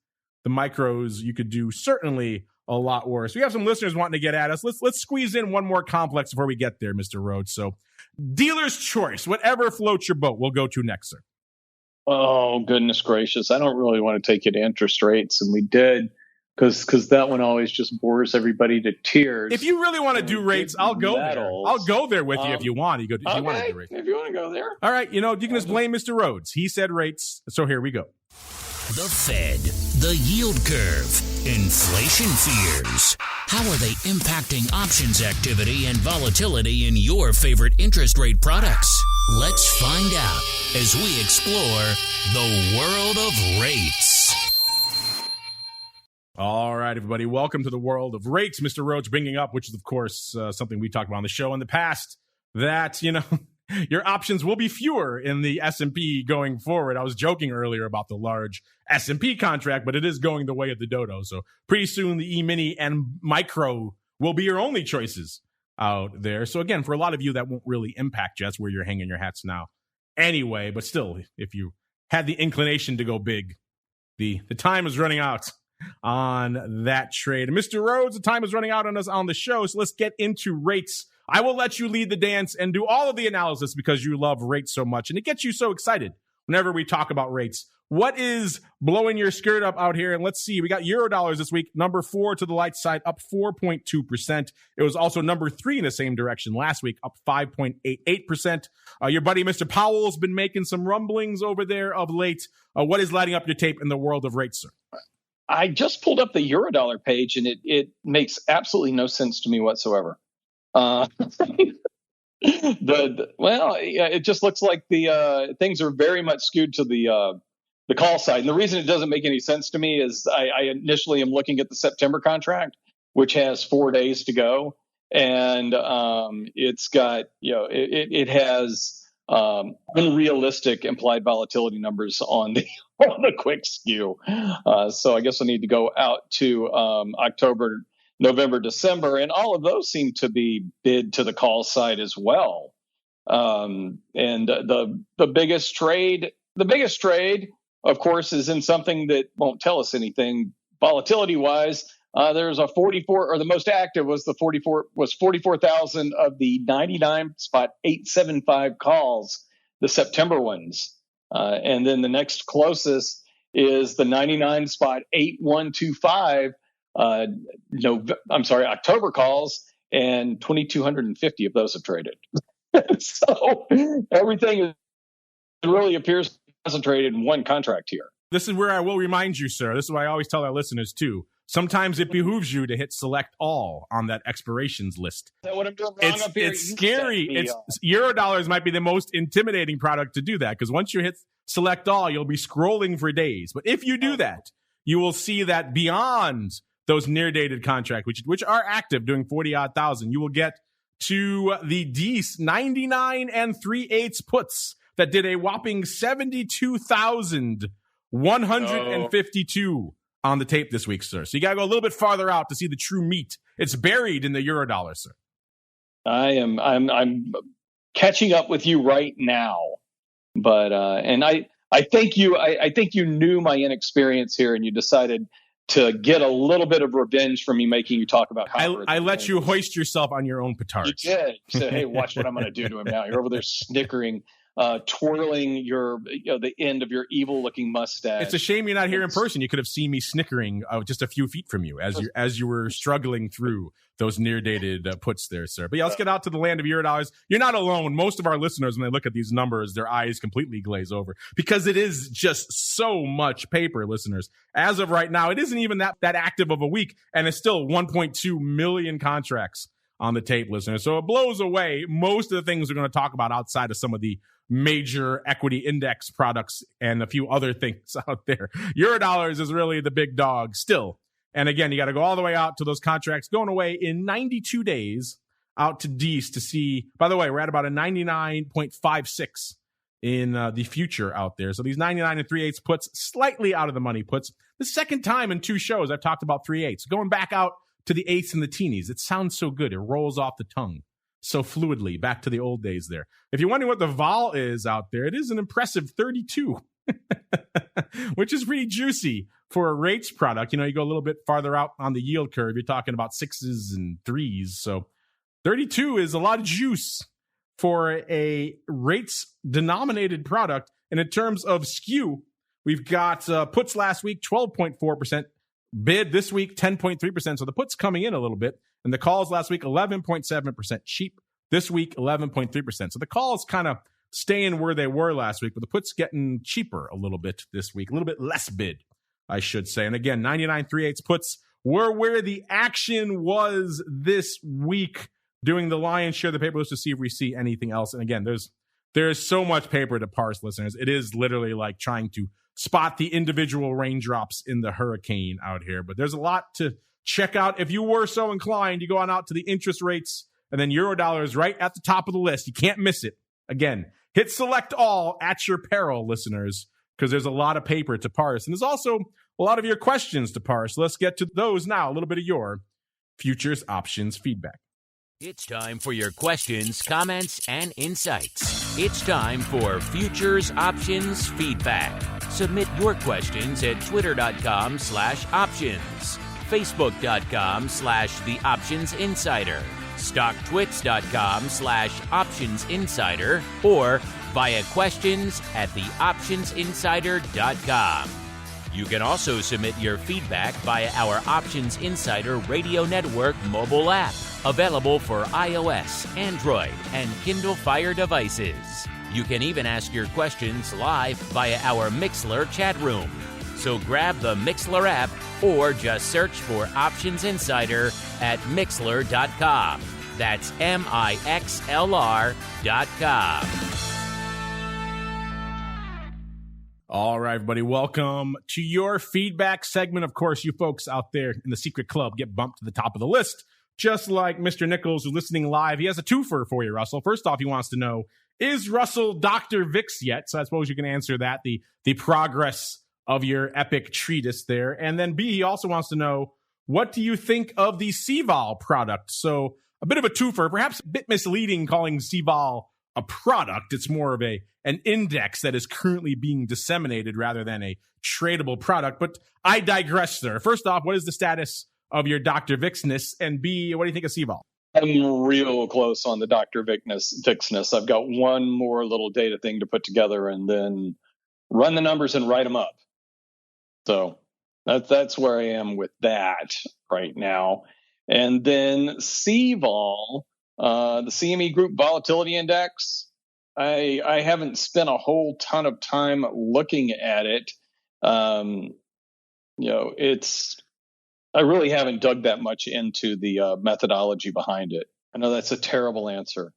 the micros, you could do certainly a lot worse. We have some listeners wanting to get at us. Let's squeeze in one more complex before we get there, Mr. Rhodes. So dealer's choice, whatever floats your boat, we'll go to next, sir. Oh, goodness gracious. I don't really want to take you to interest rates, and we did because that one always just bores everybody to tears. If you really want to do rates, I'll go there. I'll go there with you if you want. If you want to do rates. If you want to go there. All right, you can just blame Mr. Rhodes. He said rates, so here we go. The Fed, the yield curve, inflation fears. How are they impacting options activity and volatility in your favorite interest rate products? Let's find out as we explore the world of rates. All right, everybody, welcome to the world of rates. Mr. Rhodes bringing up, which is, of course, something we talked about on the show in the past, that, your options will be fewer in the S&P going forward. I was joking earlier about the large S&P contract, but it is going the way of the dodo. So pretty soon the E-mini and micro will be your only choices out there. So again, for a lot of you, that won't really impact you. That's where you're hanging your hats now anyway. But still, if you had the inclination to go big, the time is running out on that trade. And Mr. Rhodes, the time is running out on us on the show. So let's get into rates. I will let you lead the dance and do all of the analysis because you love rates so much, and it gets you so excited whenever we talk about rates. What is blowing your skirt up out here? And let's see. We got Eurodollars this week, number 4 to the light side, up 4.2%. It was also number 3 in the same direction last week, up 5.88%. Your buddy, Mr. Powell, has been making some rumblings over there of late. What is lighting up your tape in the world of rates, sir? I just pulled up the Eurodollar page, and it makes absolutely no sense to me whatsoever. It just looks like the things are very much skewed to the call side. And the reason it doesn't make any sense to me is I initially am looking at the September contract, which has 4 days to go, and it's got it has unrealistic implied volatility numbers on the quick skew. So I guess I need to go out to October, November, December, and all of those seem to be bid to the call side as well. And the biggest trade, of course, is in something that won't tell us anything volatility wise. There's a 44, or the most active was 44,000 of the 99.875 calls, the September ones. And then the next closest is the 99.8125 October calls, and 2,250 of those have traded. So everything really appears concentrated in one contract here. This is where I will remind you, sir. This is what I always tell our listeners too. sometimes it behooves you to hit select all on that expirations list. Is that what I'm doing wrong up here? It's scary. Eurodollars might be the most intimidating product to do that, because once you hit select all, you'll be scrolling for days. But if you do that, you will see that beyond those near-dated contracts, which are active doing 40-odd thousand, you will get to the DEES 99 3/8 puts that did a whopping 72,152 on the tape this week, sir. So you got to go a little bit farther out to see the true meat. It's buried in the Eurodollar, sir. I'm catching up with you right now, but and I think you knew my inexperience here, and you decided to get a little bit of revenge for me making you talk about copper. I let you hoist yourself on your own petard. You did. You said, hey, watch what I'm going to do to him now. You're over there snickering, twirling the end of your evil-looking mustache. It's a shame you're not here in person. You could have seen me snickering just a few feet from you as you were struggling through those near-dated puts there, sir. But yeah, let's get out to the land of Eurodollars. You're not alone. Most of our listeners, when they look at these numbers, their eyes completely glaze over because it is just so much paper, listeners. As of right now, it isn't even that active of a week, and it's still 1.2 million contracts on the tape, listeners. So it blows away most of the things we're going to talk about outside of some of the major equity index products and a few other things out there. Eurodollars is really the big dog still. And again, you got to go all the way out to those contracts going away in 92 days out to DEES to see. By the way, we're at about a 99.56 in the future out there. So these 99 3/8 puts, slightly out of the money puts. The second time in 2 shows I've talked about 3/8. Going back out to the 8s and the teenies. It sounds so good. It rolls off the tongue so fluidly, back to the old days there. If you're wondering what the vol is out there, it is an impressive 32, which is pretty juicy for a rates product. You go a little bit farther out on the yield curve. You're talking about 6s and 3s. So 32 is a lot of juice for a rates denominated product. And in terms of skew, we've got puts last week, 12.4%. Bid this week, 10.3%. So the puts coming in a little bit. And the calls last week, 11.7% cheap. This week, 11.3%. So the calls kind of staying where they were last week, but the puts getting cheaper a little bit this week. A little bit less bid, I should say. And again, 99 3/8 puts were where the action was this week, doing the lion's share of the paper list to see if we see anything else. And again, there's so much paper to parse, listeners. It is literally like trying to spot the individual raindrops in the hurricane out here. But there's a lot to check out. If you were so inclined, you go on out to the interest rates, and then Eurodollars right at the top of the list. You can't miss it. Again, hit select all at your peril, listeners, because there's a lot of paper to parse. And there's also a lot of your questions to parse. Let's get to those now. A little bit of your futures options feedback. It's time for your questions, comments, and insights. It's time for Futures Options Feedback. Submit your questions at twitter.com/options, facebook.com/The Options Insider, stocktwits.com/Options Insider, or via questions at theoptionsinsider.com. You can also submit your feedback via our Options Insider Radio Network mobile app, available for iOS, Android, and Kindle Fire devices. You can even ask your questions live via our Mixlr chat room. So grab the Mixlr app or just search for Options Insider at Mixlr.com. That's MIXLR.com. All right, everybody, welcome to your feedback segment. Of course, you folks out there in the secret club get bumped to the top of the list, just like Mr. Nichols, who's listening live. He has a twofer for you, Russell. First off, he wants to know, is Russell Dr. Vix yet? So I suppose you can answer that, the progress of your epic treatise there. And then B, he also wants to know, what do you think of the CVOL product? So a bit of a twofer, perhaps a bit misleading calling CVOL a product. It's more of an index that is currently being disseminated rather than a tradable product. But I digress, sir. First off, what is the status of your Dr. Vixness? And B, what do you think of CVOL? I'm real close on the Dr. Vixness. I've got one more little data thing to put together and then run the numbers and write them up. So that's where I am with that right now. And then CVOL, the CME Group Volatility Index, I haven't spent a whole ton of time looking at it. It's I really haven't dug that much into the methodology behind it. I know that's a terrible answer.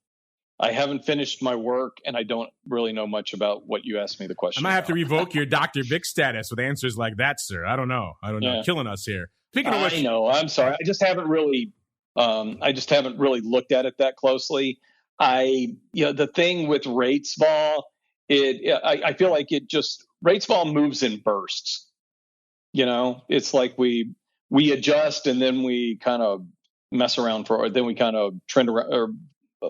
I haven't finished my work, and I don't really know much about what you asked me the question I might have to about. revoke your Dr. Vic status with answers like that, sir. I don't know. Yeah. Killing us here. Speaking of which, I know. I'm sorry. I just haven't really looked at it that closely. The thing with rates vol, I feel like rates vol moves in bursts. It's like we adjust and then we kind of mess around then we kind of trend around or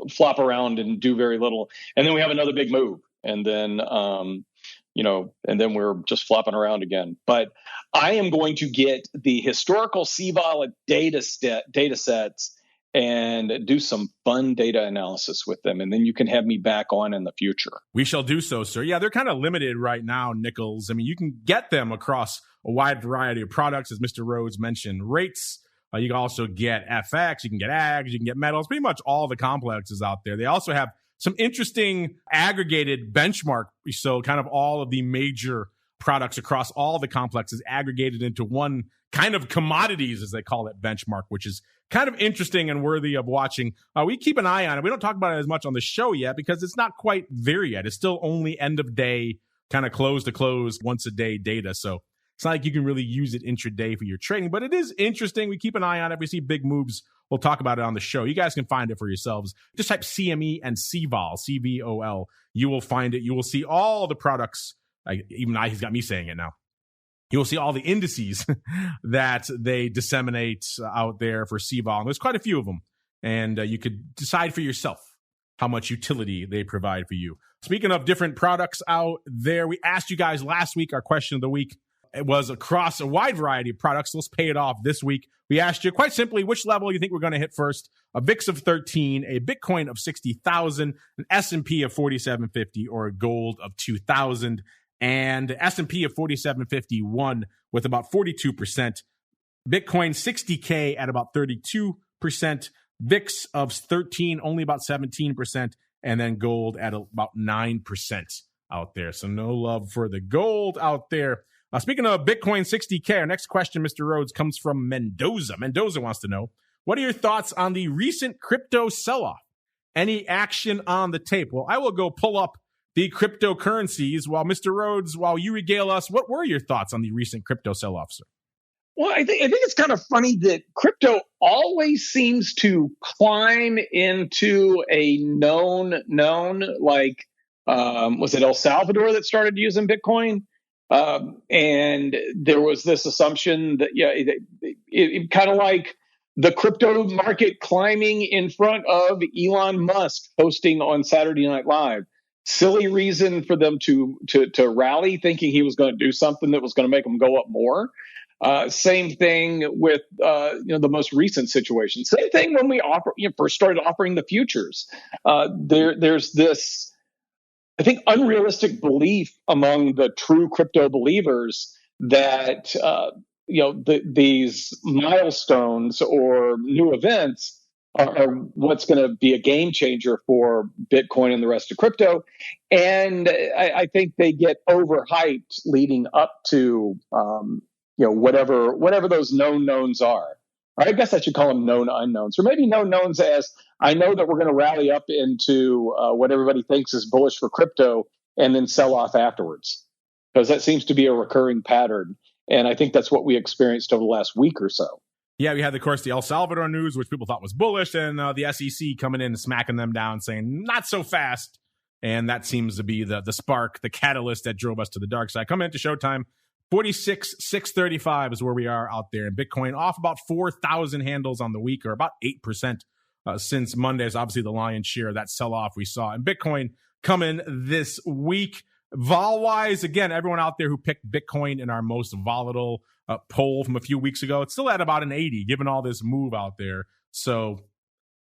flop around and do very little, and then we have another big move, and then and then we're just flopping around again. But I am going to get the historical CVOL data sets and do some fun data analysis with them, and then you can have me back on in the future. We shall do so, sir. Yeah, they're kind of limited right now, Nichols. I mean, you can get them across a wide variety of products, as Mr. Rhodes mentioned. Rates, you can also get FX, you can get AGs, you can get metals, pretty much all the complexes out there. They also have some interesting aggregated benchmark, so kind of all of the major products across all the complexes aggregated into one kind of commodities, as they call it, benchmark, which is kind of interesting and worthy of watching. We keep an eye on it. We don't talk about it as much on the show yet because it's not quite there yet. It's still only end of day, kind of close to close, once a day data. So it's not like you can really use it intraday for your trading, but it is interesting. We keep an eye on it. If we see big moves, we'll talk about it on the show. You guys can find it for yourselves. Just type CME and CVOL, CVOL. You will find it. You will see all the products. He's got me saying it now. You will see all the indices that they disseminate out there for CVOL. And there's quite a few of them. And you could decide for yourself how much utility they provide for you. Speaking of different products out there, we asked you guys last week, our question of the week. It was across a wide variety of products. Let's pay it off this week. We asked you quite simply which level you think we're going to hit first. A VIX of 13, a Bitcoin of 60,000, an S&P of 4750, or a gold of 2,000. And S&P of 4751 with about 42%. Bitcoin 60K at about 32%. VIX of 13, only about 17%. And then gold at about 9% out there. So no love for the gold out there. Speaking of Bitcoin 60K, our next question, Mr. Rhodes, comes from Mendoza. Mendoza wants to know, what are your thoughts on the recent crypto sell-off? Any action on the tape? Well, I will go pull up the cryptocurrencies while Mr. Rhodes, while you regale us. What were your thoughts on the recent crypto sell-off, sir? Well, I think it's kind of funny that crypto always seems to climb into a known, like, was it El Salvador that started using Bitcoin? And there was this assumption that, it kind of like the crypto market climbing in front of Elon Musk hosting on Saturday Night Live. Silly reason for them to rally, thinking he was going to do something that was going to make them go up more. Same thing with the most recent situation. Same thing when we first started offering the futures. There's this, I think, unrealistic belief among the true crypto believers that these milestones or new events are what's going to be a game changer for Bitcoin and the rest of crypto. And I think they get overhyped leading up to whatever those known knowns are. I guess I should call them known unknowns, or maybe known knowns as I know that we're going to rally up into what everybody thinks is bullish for crypto and then sell off afterwards, because that seems to be a recurring pattern. And I think that's what we experienced over the last week or so. Yeah, we had, of course, the El Salvador news, which people thought was bullish, and the SEC coming in and smacking them down, saying, not so fast. And that seems to be the spark, the catalyst that drove us to the dark side. Coming into Showtime, 46,635 is where we are out there. And Bitcoin off about 4,000 handles on the week, or about 8% since Monday is obviously the lion's share of that sell-off we saw. And Bitcoin coming this week. Vol-wise, again, everyone out there who picked Bitcoin in our most volatile poll from a few weeks ago, it's still at about an 80, given all this move out there. So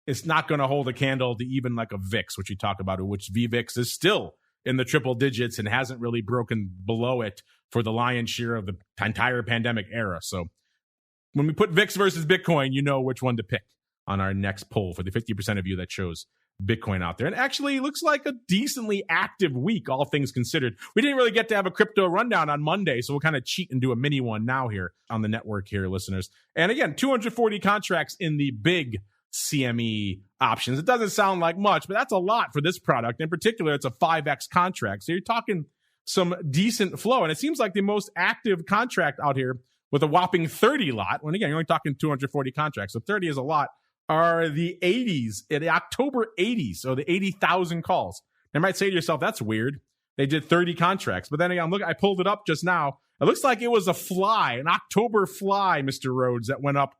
it's not going to hold a candle to even like a VIX, which we talk about, which VVIX is still in the triple digits and hasn't really broken below it for the lion's share of the entire pandemic era. So when we put VIX versus Bitcoin, you know which one to pick on our next poll for the 50% of you that chose Bitcoin out there. And actually looks like a decently active week, all things considered. We didn't really get to have a crypto rundown on Monday, so we'll kind of cheat and do a mini one now here on the network here, listeners. And again, 240 contracts in the big CME options. It doesn't sound like much, but that's a lot for this product. In particular, it's a 5x contract. So you're talking some decent flow. And it seems like the most active contract out here with a whopping 30 lot, when again, you're only talking 240 contracts, so 30 is a lot, are the 80s, the October 80s, so the 80,000 calls. You might say to yourself, that's weird. They did 30 contracts. But then again, look, I pulled it up just now. It looks like it was a fly, an October fly, Mr. Rhodes, that went up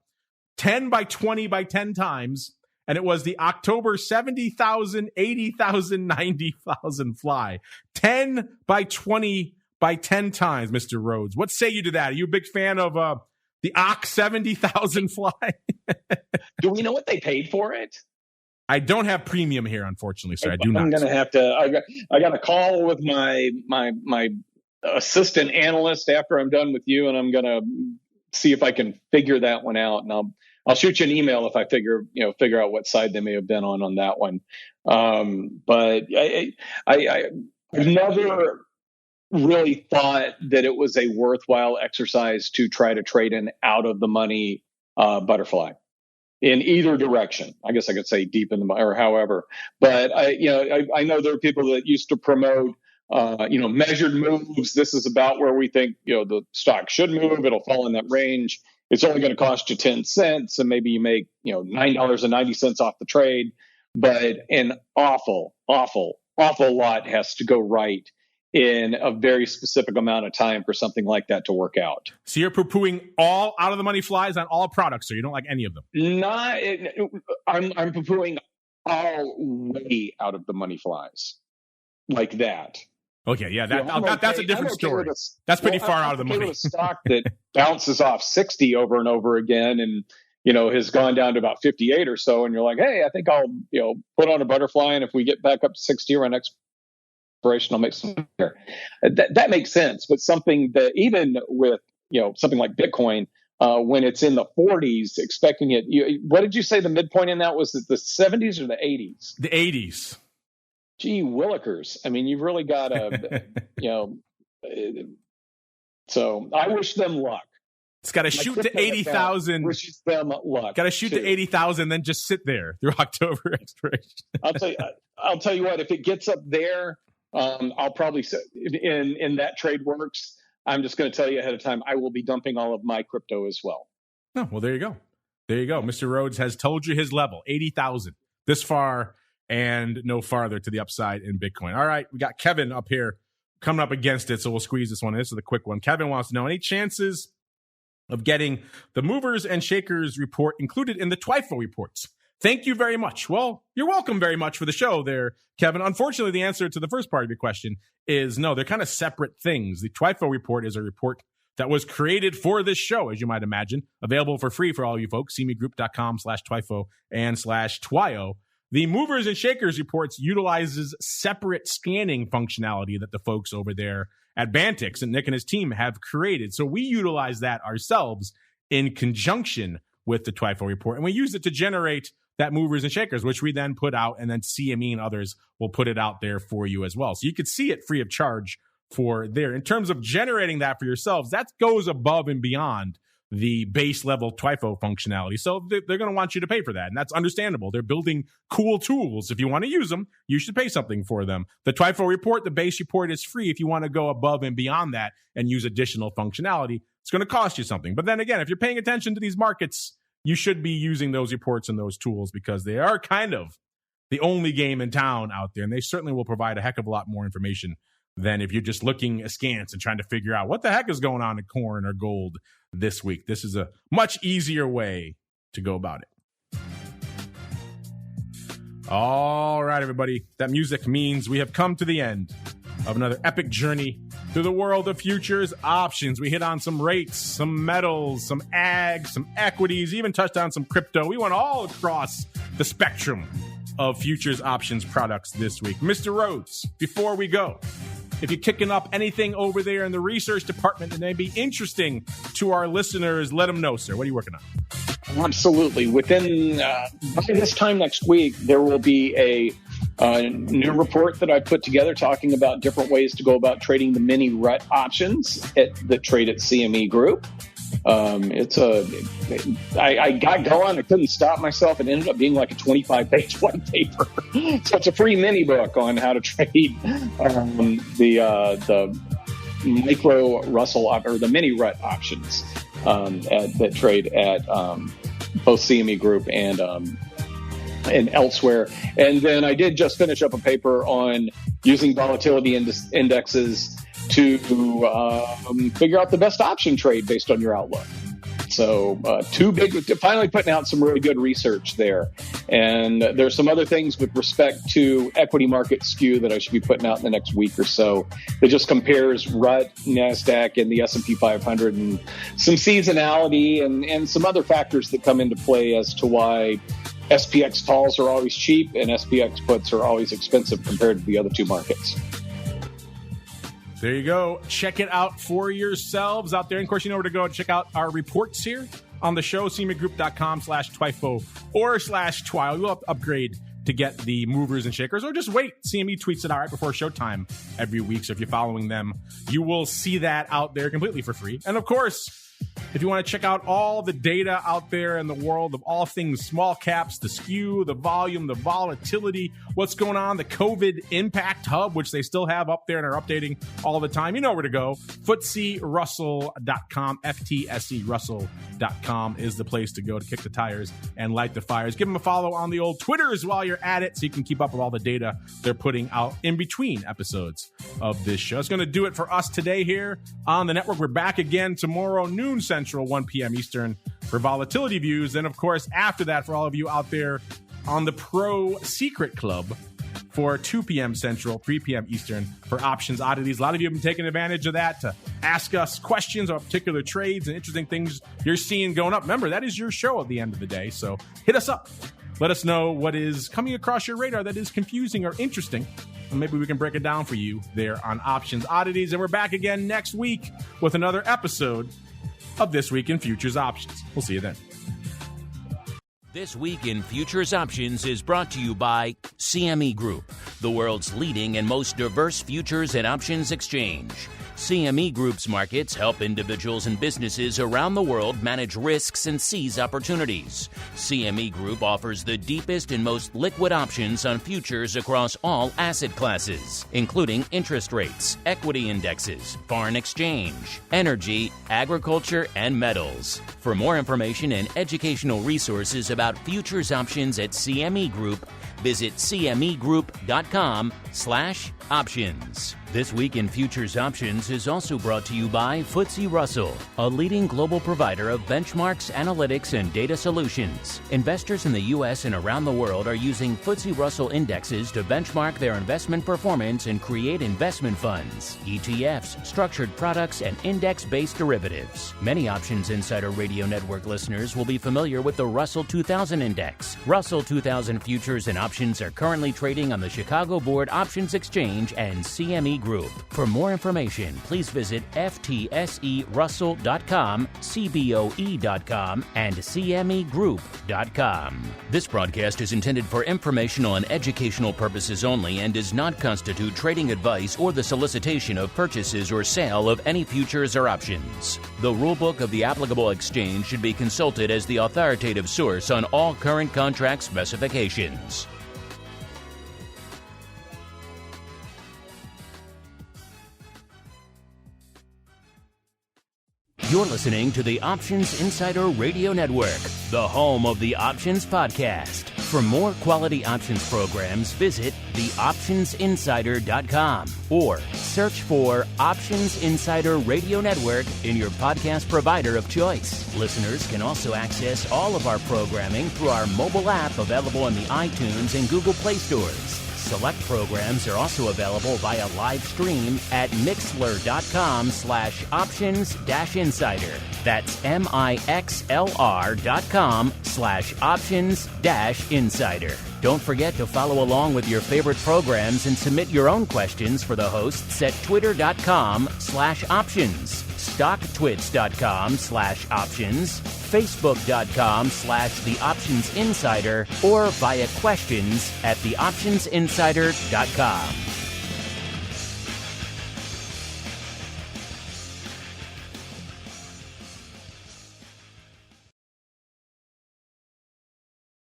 10 by 20 by 10 times. And it was the October 70,000, 80,000, 90,000 fly. 10 by 20 by 10 times, Mr. Rhodes. What say you to that? Are you a big fan of the Oc 70,000 fly? Do we know what they paid for it? I don't have premium here, unfortunately, sir. I do not. I'm going to have to. I got a call with my assistant analyst after I'm done with you, and I'm going to see if I can figure that one out. And I'll shoot you an email if I figure out what side they may have been on that one. But I've never really thought that it was a worthwhile exercise to try to trade an out of the money butterfly in either direction. I guess I could say deep in the or however. But I know there are people that used to promote measured moves. This is about where we think the stock should move. It'll fall in that range. It's only going to cost you 10 cents, and maybe you make $9.90 off the trade. But an awful lot has to go right in a very specific amount of time for something like that to work out. So you're poo-pooing all out of the money flies on all products, so you don't like any of them? I'm poo-pooing all way out of the money flies like that. Okay, yeah, that's a different story. That's pretty far out of the money. With a stock that bounces off 60 over and over again, and has gone down to about 58 or so, and you're like, hey, I think I'll put on a butterfly, and if we get back up to 60 around expiration, I'll make some here. That makes sense. But something that even with something like Bitcoin, when it's in the 40s, expecting it, what did you say the midpoint in that was? It the 70s or the 80s? The 80s. Gee willikers. I mean, you've really got to, so I wish them luck. It's got to shoot to 80,000. Wishes them luck. Got to shoot to 80,000, then just sit there through October expiration. I'll tell you what, if it gets up there, I'll probably say in that trade works. I'm just going to tell you ahead of time, I will be dumping all of my crypto as well. Oh, well, there you go. There you go. Mr. Rhodes has told you his level, 80,000 this far and no farther to the upside in Bitcoin. All right, we got Kevin up here coming up against it, so we'll squeeze this one. This is the quick one. Kevin wants to know, any chances of getting the movers and shakers report included in the TWIFO reports? Thank you very much. Well, you're welcome very much for the show there, Kevin. Unfortunately, the answer to the first part of your question is no. They're kind of separate things. The TWIFO report is a report that was created for this show, as you might imagine, available for free for all you folks, cmegroup.com/TWIFO and /TWIO. The movers and shakers reports utilizes separate scanning functionality that the folks over there at Bantix and Nick and his team have created. So we utilize that ourselves in conjunction with the TWIFO report, and we use it to generate that movers and shakers, which we then put out, and then CME and others will put it out there for you as well. So you could see it free of charge for there. In terms of generating that for yourselves, that goes above and beyond the base level TWIFO functionality. So they're going to want you to pay for that. And that's understandable. They're building cool tools. If you want to use them, you should pay something for them. The TWIFO report, the base report, is free. If you want to go above and beyond that and use additional functionality, it's going to cost you something. But then again, if you're paying attention to these markets, you should be using those reports and those tools because they are kind of the only game in town out there. And they certainly will provide a heck of a lot more information than if you're just looking askance and trying to figure out what the heck is going on in corn or gold this week. This is a much easier way to go about it. All right, everybody. That music means we have come to the end of another epic journey through the world of futures options. We hit on some rates, some metals, some ag, some equities, even touched on some crypto. We went all across the spectrum of futures options products this week. Mr. Rhodes, before we go, if you're kicking up anything over there in the research department that may be interesting to our listeners, let them know, sir. What are you working on? Absolutely. Within by this time next week, there will be a new report that I put together talking about different ways to go about trading the mini RHOADS options that trade at CME Group. I got going. I couldn't stop myself. It ended up being like a 25-page white paper. So it's a free mini book on how to trade the micro Russell or the mini RHOADS options that trade at both CME Group and elsewhere. And then I did just finish up a paper on using volatility indexes to figure out the best option trade based on your outlook. So finally putting out some really good research there. And there's some other things with respect to equity market skew that I should be putting out in the next week or so that just compares RHOADS, NASDAQ, and the S&P 500 and some seasonality and some other factors that come into play as to why SPX calls are always cheap and SPX puts are always expensive compared to the other two markets. There you go. Check it out for yourselves out there. And of course, you know where to go and check out our reports here on the show, cmegroup.com/TWIFO or /TWILE. You'll have to upgrade to get the movers and shakers, or just wait. CME tweets it out right before showtime every week. So if you're following them, you will see that out there completely for free. And of course, if you want to check out all the data out there in the world of all things small caps, the skew, the volume, the volatility, what's going on, the COVID impact hub, which they still have up there and are updating all the time, you know where to go. FTSERussell.com, FTSERussell.com is the place to go to kick the tires and light the fires. Give them a follow on the old Twitters while you're at it so you can keep up with all the data they're putting out in between episodes of this show. It's going to do it for us today here on the network. We're back again tomorrow, noon Central, 1 p.m. Eastern for volatility views. And of course, after that, for all of you out there on the Pro Secret Club for 2 p.m. Central, 3 p.m. Eastern for options oddities. A lot of you have been taking advantage of that to ask us questions about particular trades and interesting things you're seeing going up. Remember, that is your show at the end of the day. So hit us up. Let us know what is coming across your radar that is confusing or interesting. And maybe we can break it down for you there on Options Oddities. And we're back again next week with another episode of This Week in Futures Options. We'll see you then. This Week in Futures Options is brought to you by CME Group, the world's leading and most diverse futures and options exchange. CME Group's markets help individuals and businesses around the world manage risks and seize opportunities. CME Group offers the deepest and most liquid options on futures across all asset classes, including interest rates, equity indexes, foreign exchange, energy, agriculture, and metals. For more information and educational resources about futures options at CME Group, visit cmegroup.com/options. This Week in Futures Options is also brought to you by FTSE Russell, a leading global provider of benchmarks, analytics, and data solutions. Investors in the U.S. and around the world are using FTSE Russell indexes to benchmark their investment performance and create investment funds, ETFs, structured products, and index-based derivatives. Many Options Insider Radio Network listeners will be familiar with the Russell 2000 Index. Russell 2000 futures and options are currently trading on the Chicago Board Options Exchange and CME Group. For more information, please visit FTSERussell.com, CBOE.com, and CMEGroup.com. This broadcast is intended for informational and educational purposes only and does not constitute trading advice or the solicitation of purchases or sale of any futures or options. The rulebook of the applicable exchange should be consulted as the authoritative source on all current contract specifications. You're listening to the Options Insider Radio Network, the home of the Options Podcast. For more quality options programs, visit theoptionsinsider.com or search for Options Insider Radio Network in your podcast provider of choice. Listeners can also access all of our programming through our mobile app available in the iTunes and Google Play stores. Select programs are also available via live stream at mixlr.com/options-insider. That's MIXLR.com/options-insider. Don't forget to follow along with your favorite programs and submit your own questions for the hosts at twitter.com/options, stocktwits.com/options, facebook.com/The Options Insider, or via questions at theoptionsinsider.com.